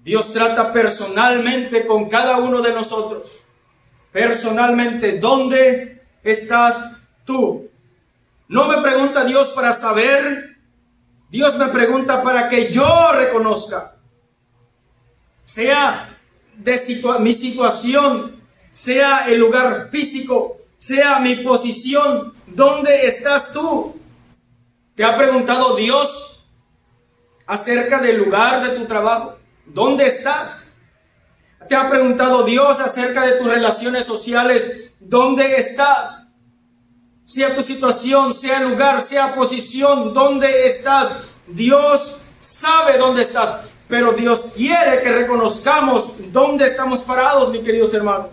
Dios trata personalmente con cada uno de nosotros. Personalmente, ¿dónde estás tú? No me pregunta Dios para saber, Dios me pregunta para que yo reconozca, sea mi situación, sea el lugar físico, sea mi posición, ¿dónde estás tú? ¿Te ha preguntado Dios acerca del lugar de tu trabajo? ¿Dónde estás? ¿Te ha preguntado Dios acerca de tus relaciones sociales? ¿Dónde estás? Sea tu situación, sea el lugar, sea posición, ¿dónde estás? Dios sabe dónde estás, pero Dios quiere que reconozcamos dónde estamos parados, mis queridos hermanos.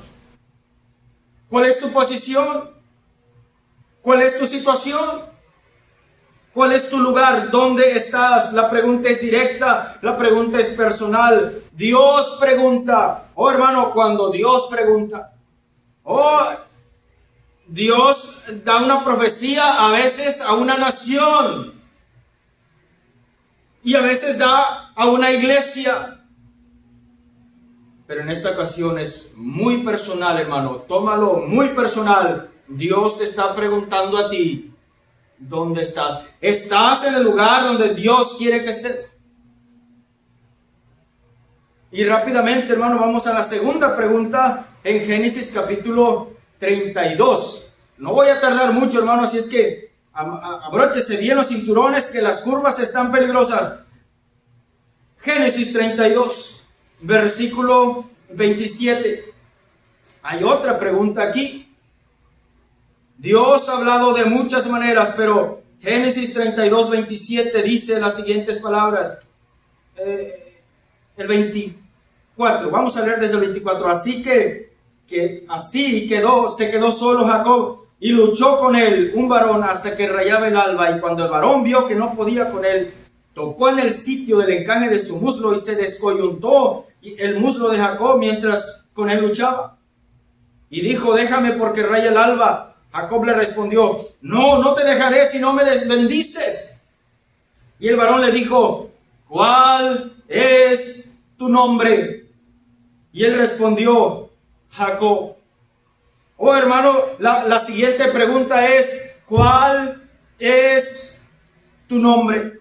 ¿Cuál es tu posición? ¿Cuál es tu situación? ¿Cuál es tu lugar? ¿Dónde estás? La pregunta es directa, la pregunta es personal. Dios pregunta. Oh, hermano, cuando Dios pregunta. Oh, Dios da una profecía a veces a una nación. Y a veces da a una iglesia. Pero en esta ocasión es muy personal, hermano. Tómalo muy personal. Dios te está preguntando a ti, ¿dónde estás? ¿Estás en el lugar donde Dios quiere que estés? Y rápidamente, hermano, vamos a la segunda pregunta en Génesis capítulo 32. No voy a tardar mucho, hermano, así es que abróchese bien los cinturones, que las curvas están peligrosas. Génesis 32. Versículo 27. Hay otra pregunta aquí. Dios ha hablado de muchas maneras, pero Génesis 32, 27 dice las siguientes palabras. El 24, vamos a leer desde el 24. Así que así se quedó solo Jacob y luchó con él un varón hasta que rayaba el alba. Y cuando el varón vio que no podía con él, tocó en el sitio del encaje de su muslo y se descoyuntó el muslo de Jacob mientras con él luchaba. Y dijo, déjame porque raya el alba. Jacob le respondió, no te dejaré si no me bendices. Y el varón le dijo, ¿cuál es tu nombre? Y él respondió, Jacob. Oh, hermano, la siguiente pregunta es, ¿cuál es tu nombre?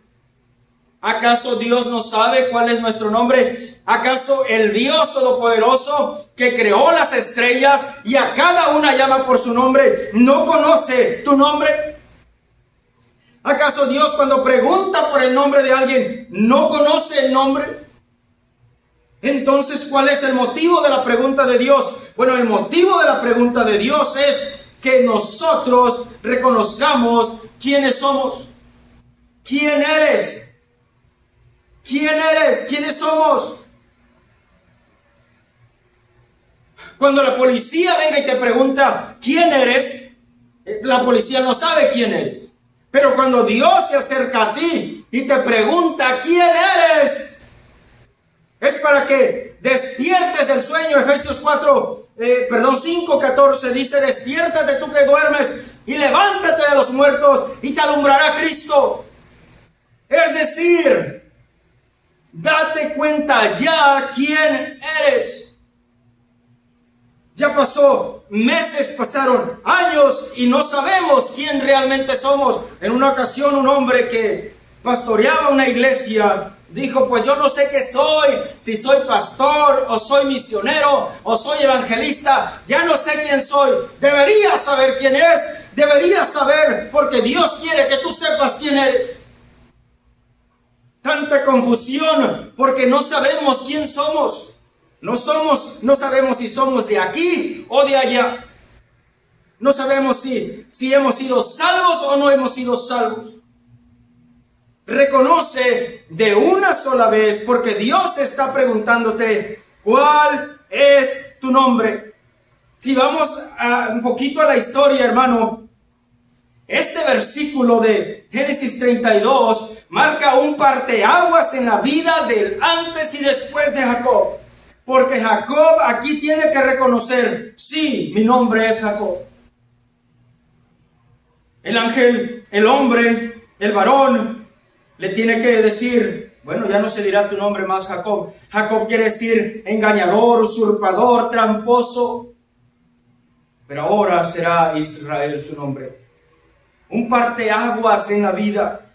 ¿Acaso Dios no sabe cuál es nuestro nombre? ¿Acaso el Dios Todopoderoso que creó las estrellas y a cada una llama por su nombre no conoce tu nombre? ¿Acaso Dios, cuando pregunta por el nombre de alguien, no conoce el nombre? Entonces, ¿cuál es el motivo de la pregunta de Dios? Bueno, el motivo de la pregunta de Dios es que nosotros reconozcamos quiénes somos. ¿Quién eres? ¿Quién eres? ¿Quiénes somos? Cuando la policía venga y te pregunta ¿quién eres? La policía no sabe quién eres. Pero cuando Dios se acerca a ti y te pregunta ¿quién eres? Es para que despiertes del sueño. Efesios 5:14 dice: despiértate tú que duermes y levántate de los muertos y te alumbrará Cristo. Es decir, date cuenta ya quién eres. Ya pasó meses, pasaron años y no sabemos quién realmente somos. En una ocasión un hombre que pastoreaba una iglesia dijo: pues yo no sé qué soy, si soy pastor o soy misionero o soy evangelista, ya no sé quién soy. Deberías saber quién es, deberías saber, porque Dios quiere que tú sepas quién eres. Tanta confusión porque no sabemos quién somos. No sabemos si somos de aquí o de allá. No sabemos si hemos sido salvos o no hemos sido salvos. Reconoce de una sola vez, porque Dios está preguntándote: ¿cuál es tu nombre? Si vamos un poquito a la historia, hermano, este versículo de Génesis 32 marca un parteaguas en la vida del antes y después de Jacob. Porque Jacob aquí tiene que reconocer: sí, mi nombre es Jacob. El ángel, el hombre, el varón, le tiene que decir: bueno, ya no se dirá tu nombre más Jacob. Jacob quiere decir engañador, usurpador, tramposo. Pero ahora será Israel su nombre. Un parteaguas en la vida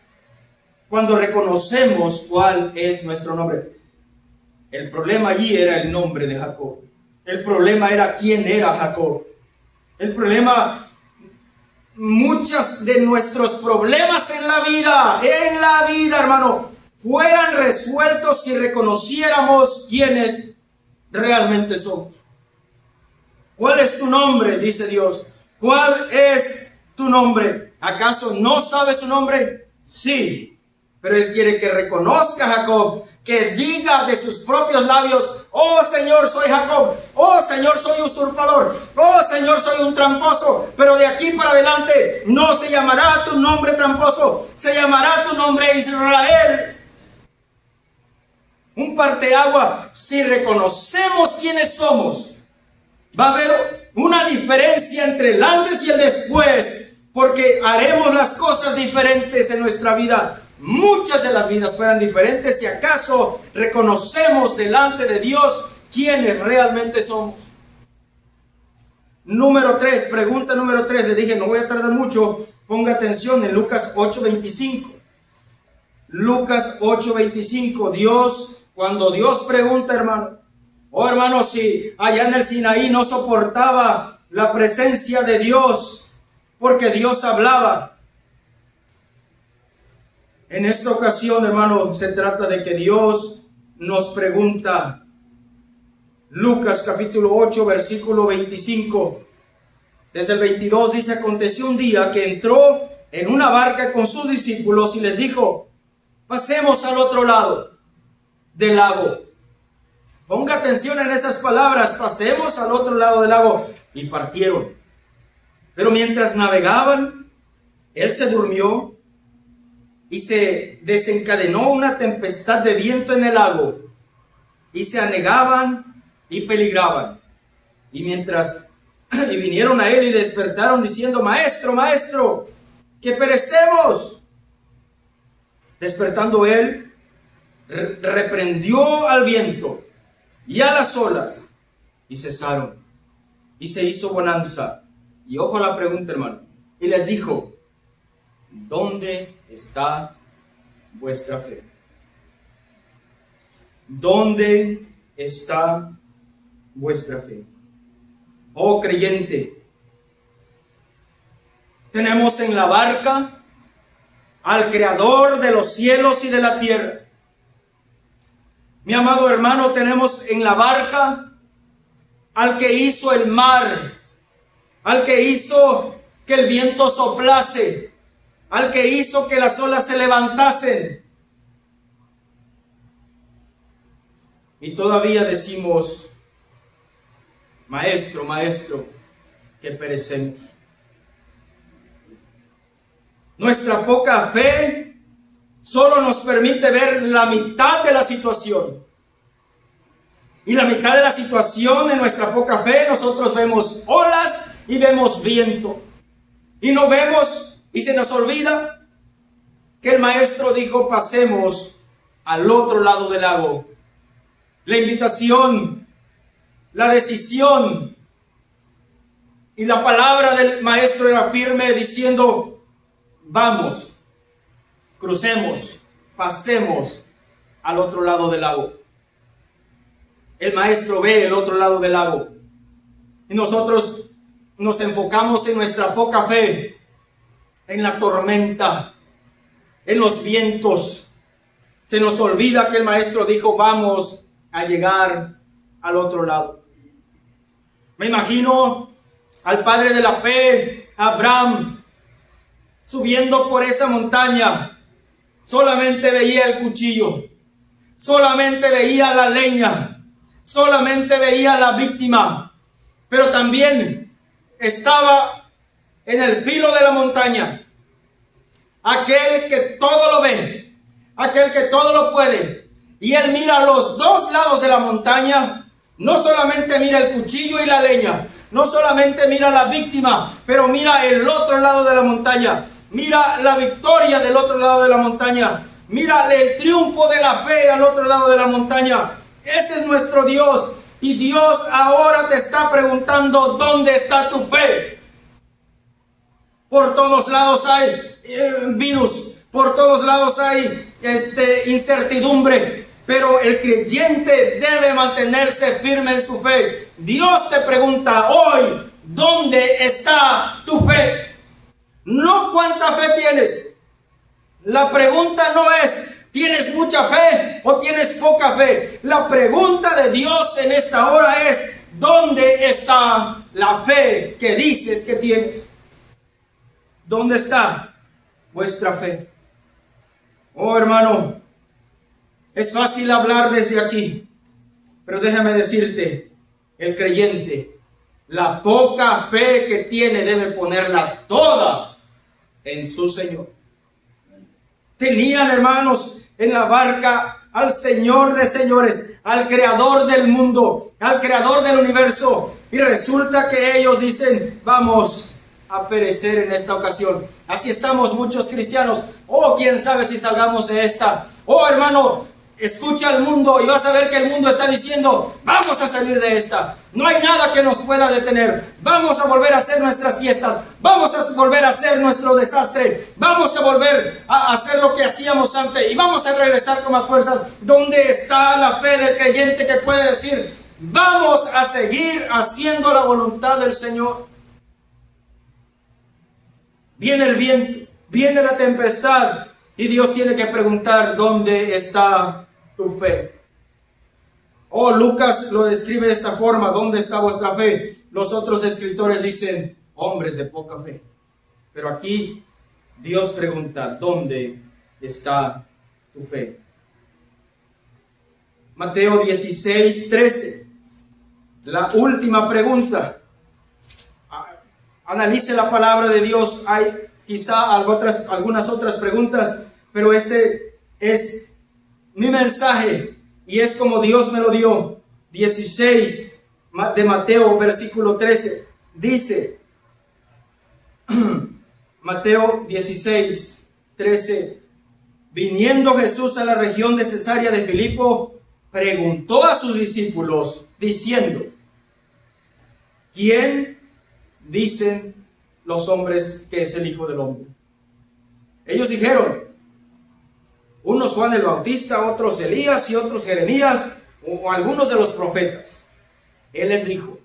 cuando reconocemos cuál es nuestro nombre. El problema allí era el nombre de Jacob. El problema era quién era Jacob. El problema, muchos de nuestros problemas en la vida, hermano, fueran resueltos si reconociéramos quiénes realmente somos. ¿Cuál es tu nombre?, dice Dios. ¿Cuál es tu nombre? ¿Acaso no sabes su nombre? Sí. Pero Él quiere que reconozca a Jacob, que diga de sus propios labios: oh Señor, soy Jacob, oh Señor, soy usurpador, oh Señor, soy un tramposo. Pero de aquí para adelante no se llamará tu nombre tramposo, se llamará tu nombre Israel. Un parteagua, si reconocemos quiénes somos, va a haber una diferencia entre el antes y el después, porque haremos las cosas diferentes en nuestra vida. Muchas de las vidas fueran diferentes si acaso reconocemos delante de Dios quiénes realmente somos. Pregunta número 3, le dije no voy a tardar mucho, ponga atención en Lucas 8:25. Lucas 8:25, cuando Dios pregunta, hermano, oh hermano, si allá en el Sinaí no soportaba la presencia de Dios porque Dios hablaba. En esta ocasión, hermano, se trata de que Dios nos pregunta. Lucas capítulo 8, versículo 25. Desde el 22 dice: aconteció un día que entró en una barca con sus discípulos y les dijo: pasemos al otro lado del lago. Ponga atención en esas palabras: pasemos al otro lado del lago. Y partieron. Pero mientras navegaban, él se durmió. Y se desencadenó una tempestad de viento en el lago, y se anegaban y peligraban. Y vinieron a él y le despertaron diciendo: Maestro, Maestro, que perecemos. Despertando él, reprendió al viento y a las olas, y cesaron, y se hizo bonanza. Y ojo a la pregunta, hermano. Y les dijo: ¿dónde está vuestra fe? ¿Dónde está vuestra fe? Oh creyente, tenemos en la barca al Creador de los cielos y de la tierra. Mi amado hermano, tenemos en la barca al que hizo el mar, al que hizo que el viento soplase, al que hizo que las olas se levantasen. Y todavía decimos: Maestro, Maestro, que perecemos. Nuestra poca fe solo nos permite ver la mitad de la situación. Y la mitad de la situación en nuestra poca fe, nosotros vemos olas y vemos viento. Y no vemos y se nos olvida que el maestro dijo: pasemos al otro lado del lago. La invitación, la decisión y la palabra del maestro era firme, diciendo: vamos, crucemos, pasemos al otro lado del lago. El maestro ve el otro lado del lago y nosotros nos enfocamos en nuestra poca fe, en la tormenta, en los vientos. Se nos olvida que el maestro dijo: vamos a llegar al otro lado. Me imagino al padre de la fe, Abraham, subiendo por esa montaña. Solamente veía el cuchillo, solamente veía la leña, solamente veía la víctima, pero también estaba en el filo de la montaña aquel que todo lo ve, aquel que todo lo puede, y él mira los dos lados de la montaña. No solamente mira el cuchillo y la leña, no solamente mira la víctima, pero mira el otro lado de la montaña, mira la victoria del otro lado de la montaña, mira el triunfo de la fe al otro lado de la montaña. Ese es nuestro Dios, y Dios ahora te está preguntando: ¿dónde está tu fe? Por todos lados hay virus, por todos lados hay incertidumbre, pero el creyente debe mantenerse firme en su fe. Dios te pregunta hoy: ¿dónde está tu fe? No cuánta fe tienes. La pregunta no es: ¿tienes mucha fe o tienes poca fe? La pregunta de Dios en esta hora es: ¿dónde está la fe que dices que tienes? ¿Dónde está vuestra fe? Oh, hermano, es fácil hablar desde aquí, pero déjame decirte, el creyente, la poca fe que tiene debe ponerla toda en su Señor. Tenían, hermanos, en la barca al Señor de señores, al creador del mundo, al creador del universo, y resulta que ellos dicen: vamos a perecer en esta ocasión. Así estamos muchos cristianos. Oh, quién sabe si salgamos de esta. Oh, hermano, escucha al mundo y vas a ver que el mundo está diciendo: vamos a salir de esta. No hay nada que nos pueda detener. Vamos a volver a hacer nuestras fiestas. Vamos a volver a hacer nuestro desastre. Vamos a volver a hacer lo que hacíamos antes. Y vamos a regresar con más fuerzas. ¿Dónde está la fe del creyente que puede decir: vamos a seguir haciendo la voluntad del Señor? Viene el viento, viene la tempestad, y Dios tiene que preguntar: ¿dónde está tu fe? Oh, Lucas lo describe de esta forma: ¿dónde está vuestra fe? Los otros escritores dicen: hombres de poca fe. Pero aquí Dios pregunta: ¿dónde está tu fe? Mateo 16:13, la última pregunta. Analice la palabra de Dios. Hay quizá algunas otras preguntas, pero este es mi mensaje y es como Dios me lo dio. 16 de Mateo, versículo 13, dice, Mateo 16:13: viniendo Jesús a la región de Cesarea de Filipo, preguntó a sus discípulos diciendo: ¿quién dicen los hombres que es el Hijo del Hombre? Ellos dijeron: unos Juan el Bautista, otros Elías y otros Jeremías o algunos de los profetas. Él les dijo: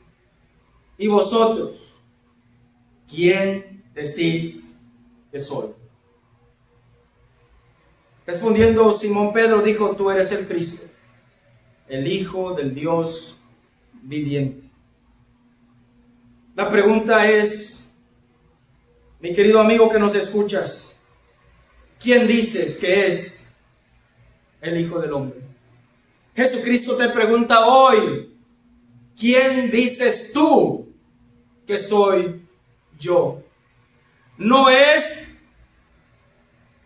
¿y vosotros quién decís que soy? Respondiendo Simón Pedro dijo: tú eres el Cristo, el Hijo del Dios viviente. La pregunta es, mi querido amigo que nos escuchas, ¿quién dices que es el Hijo del Hombre? Jesucristo te pregunta hoy: ¿quién dices tú que soy yo? No es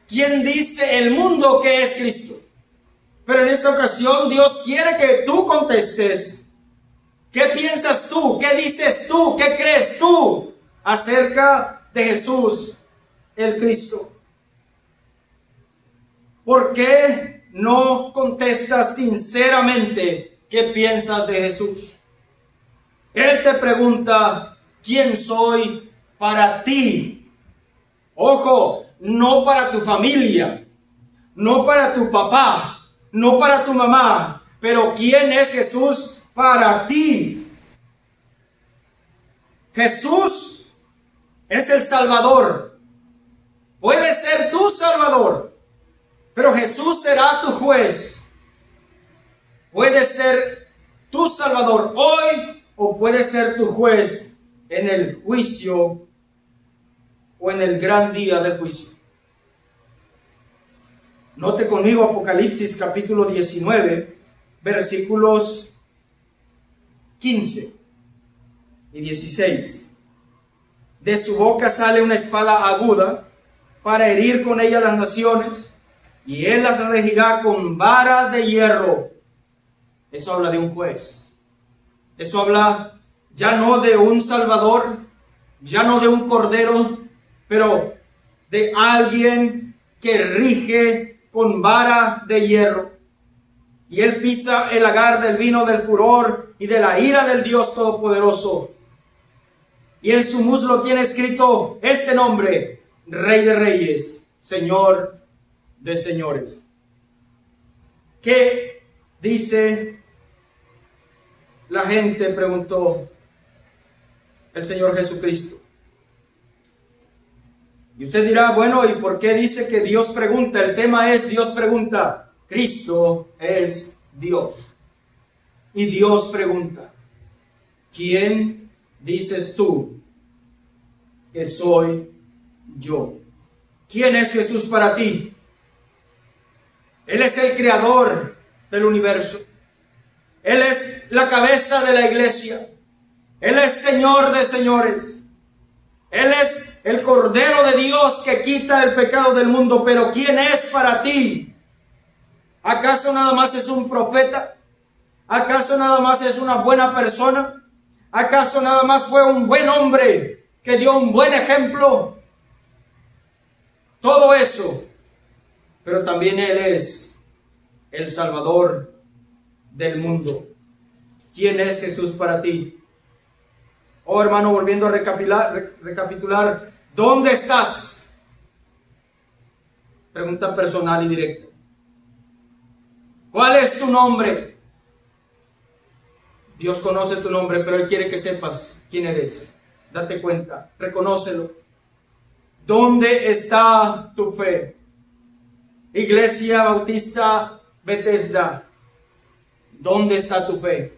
quién dice el mundo que es Cristo. Pero en esta ocasión Dios quiere que tú contestes. ¿Qué piensas tú? ¿Qué dices tú? ¿Qué crees tú acerca de Jesús el Cristo? ¿Por qué no contestas sinceramente qué piensas de Jesús? Él te pregunta, ¿quién soy para ti? Ojo, no para tu familia, no para tu papá, no para tu mamá, pero ¿quién es Jesús para ti? Jesús es el Salvador. Puede ser tu Salvador, pero Jesús será tu juez. Puede ser tu Salvador hoy o puede ser tu juez en el juicio o en el gran día del juicio. Note conmigo Apocalipsis capítulo 19, versículos 15 y 16. De su boca sale una espada aguda para herir con ella las naciones, y él las regirá con vara de hierro. Eso habla de un juez. Eso habla ya no de un Salvador, ya no de un Cordero, pero de alguien que rige con vara de hierro. Y él pisa el lagar del vino del furor y de la ira del Dios Todopoderoso. Y en su muslo tiene escrito este nombre: Rey de Reyes, Señor de Señores. ¿Qué dice la gente?, preguntó el Señor Jesucristo. Y usted dirá, bueno, ¿y por qué dice que Dios pregunta? El tema es Dios pregunta. Cristo es Dios. Y Dios pregunta, ¿quién dices tú que soy yo? ¿Quién es Jesús para ti? Él es el creador del universo. Él es la cabeza de la iglesia. Él es Señor de señores. Él es el Cordero de Dios que quita el pecado del mundo. Pero ¿quién es para ti? ¿Acaso nada más es un profeta? ¿Acaso nada más es una buena persona? ¿Acaso nada más fue un buen hombre que dio un buen ejemplo? Todo eso. Pero también Él es el Salvador del mundo. ¿Quién es Jesús para ti? Oh, hermano, volviendo a recapitular, ¿dónde estás? Pregunta personal y directa. ¿Cuál es tu nombre? Dios conoce tu nombre, pero Él quiere que sepas quién eres. Date cuenta, reconócelo. ¿Dónde está tu fe? Iglesia Bautista Bethesda, ¿dónde está tu fe?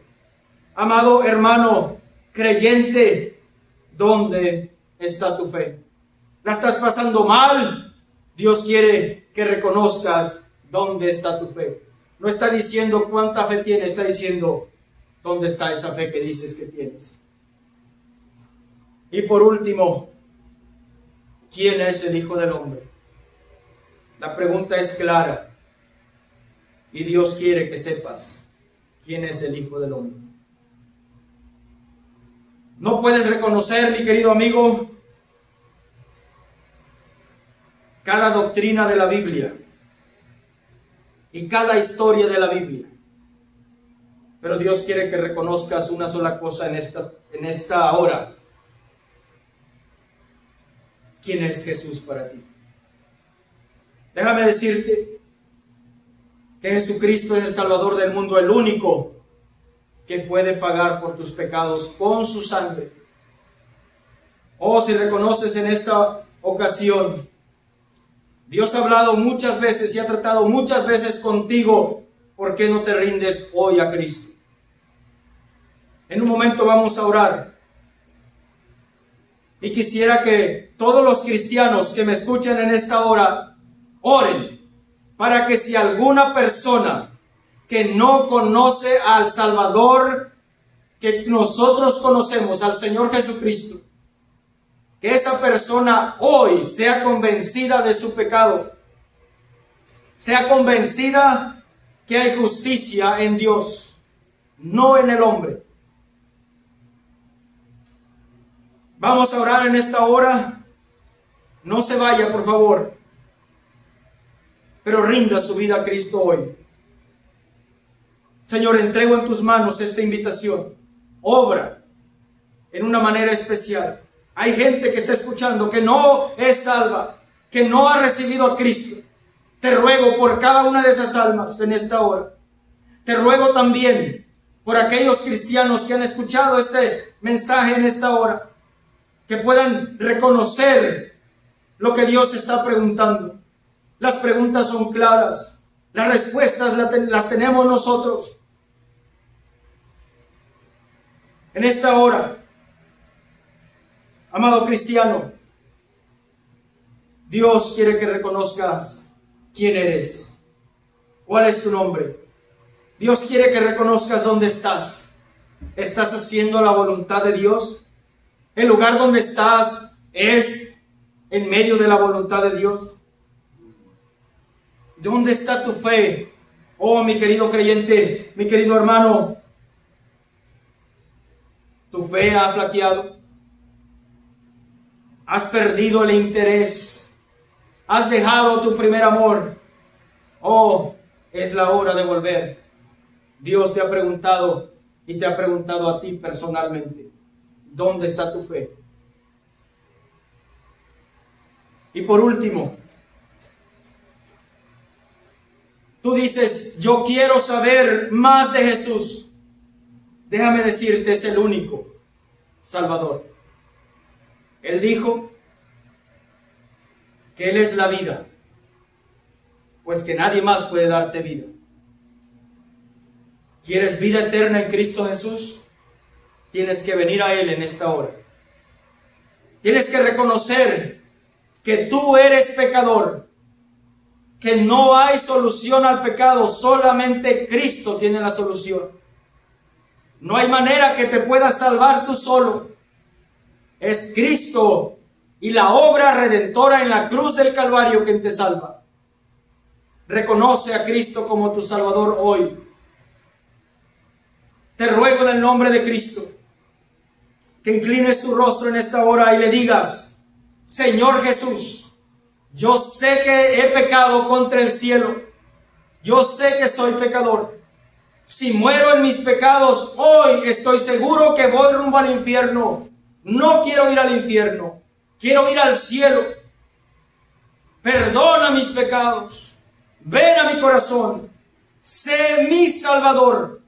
Amado hermano creyente, ¿dónde está tu fe? ¿La estás pasando mal? Dios quiere que reconozcas dónde está tu fe. No está diciendo cuánta fe tienes, está diciendo dónde está esa fe que dices que tienes. Y por último, ¿quién es el Hijo del Hombre? La pregunta es clara y Dios quiere que sepas quién es el Hijo del Hombre. No puedes reconocer, mi querido amigo, cada doctrina de la Biblia y cada historia de la Biblia. Pero Dios quiere que reconozcas una sola cosa en esta hora. ¿Quién es Jesús para ti? Déjame decirte que Jesucristo es el Salvador del mundo, el único que puede pagar por tus pecados con su sangre. Oh, si reconoces en esta ocasión, Dios ha hablado muchas veces y ha tratado muchas veces contigo, ¿por qué no te rindes hoy a Cristo? En un momento vamos a orar. Y quisiera que todos los cristianos que me escuchan en esta hora oren para que si alguna persona que no conoce al Salvador que nosotros conocemos, al Señor Jesucristo, que esa persona hoy sea convencida de su pecado, sea convencida que hay justicia en Dios, no en el hombre. Vamos a orar en esta hora. No se vaya, por favor, pero rinda su vida a Cristo hoy. Señor, entrego en tus manos esta invitación. Obra en una manera especial. Hay gente que está escuchando que no es salva, que no ha recibido a Cristo. Te ruego por cada una de esas almas en esta hora. Te ruego también por aquellos cristianos que han escuchado este mensaje en esta hora, que puedan reconocer lo que Dios está preguntando. Las preguntas son claras, las respuestas las tenemos nosotros. En esta hora, amado cristiano, Dios quiere que reconozcas quién eres, cuál es tu nombre. Dios quiere que reconozcas dónde estás. ¿Estás haciendo la voluntad de Dios? ¿El lugar donde estás es en medio de la voluntad de Dios? ¿Dónde está tu fe? Oh, mi querido creyente, mi querido hermano, ¿tu fe ha flaqueado? ¿Has perdido el interés? ¿Has dejado tu primer amor? Oh, es la hora de volver. Dios te ha preguntado y te ha preguntado a ti personalmente, ¿dónde está tu fe? Y por último, tú dices, yo quiero saber más de Jesús. Déjame decirte, es el único Salvador. Él dijo que Él es la vida, pues que nadie más puede darte vida. ¿Quieres vida eterna en Cristo Jesús? Tienes que venir a Él en esta hora. Tienes que reconocer que tú eres pecador, que no hay solución al pecado, solamente Cristo tiene la solución. No hay manera que te puedas salvar tú solo. Es Cristo y la obra redentora en la cruz del Calvario quien te salva. Reconoce a Cristo como tu Salvador hoy. Te ruego en el nombre de Cristo que inclines tu rostro en esta hora y le digas, Señor Jesús, yo sé que he pecado contra el cielo. Yo sé que soy pecador. Si muero en mis pecados, hoy estoy seguro que voy rumbo al infierno. No quiero ir al infierno, quiero ir al cielo. Perdona mis pecados. Ven a mi corazón. Sé mi Salvador.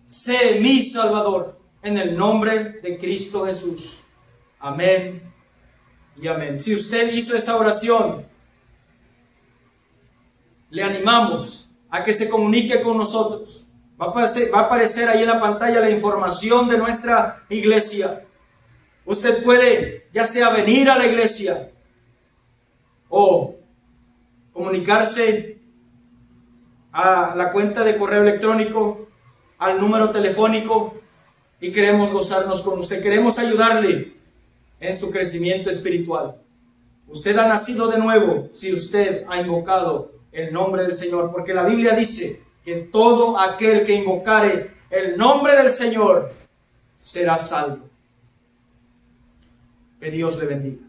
Sé mi Salvador. En el nombre de Cristo Jesús. Amén y amén. Si usted hizo esa oración, le animamos a que se comunique con nosotros. Va a aparecer ahí en la pantalla la información de nuestra iglesia. Usted puede ya sea venir a la iglesia o comunicarse a la cuenta de correo electrónico, al número telefónico, y queremos gozarnos con usted. Queremos ayudarle en su crecimiento espiritual. Usted ha nacido de nuevo si usted ha invocado el nombre del Señor, porque la Biblia dice que todo aquel que invocare el nombre del Señor será salvo. Que Dios le bendiga.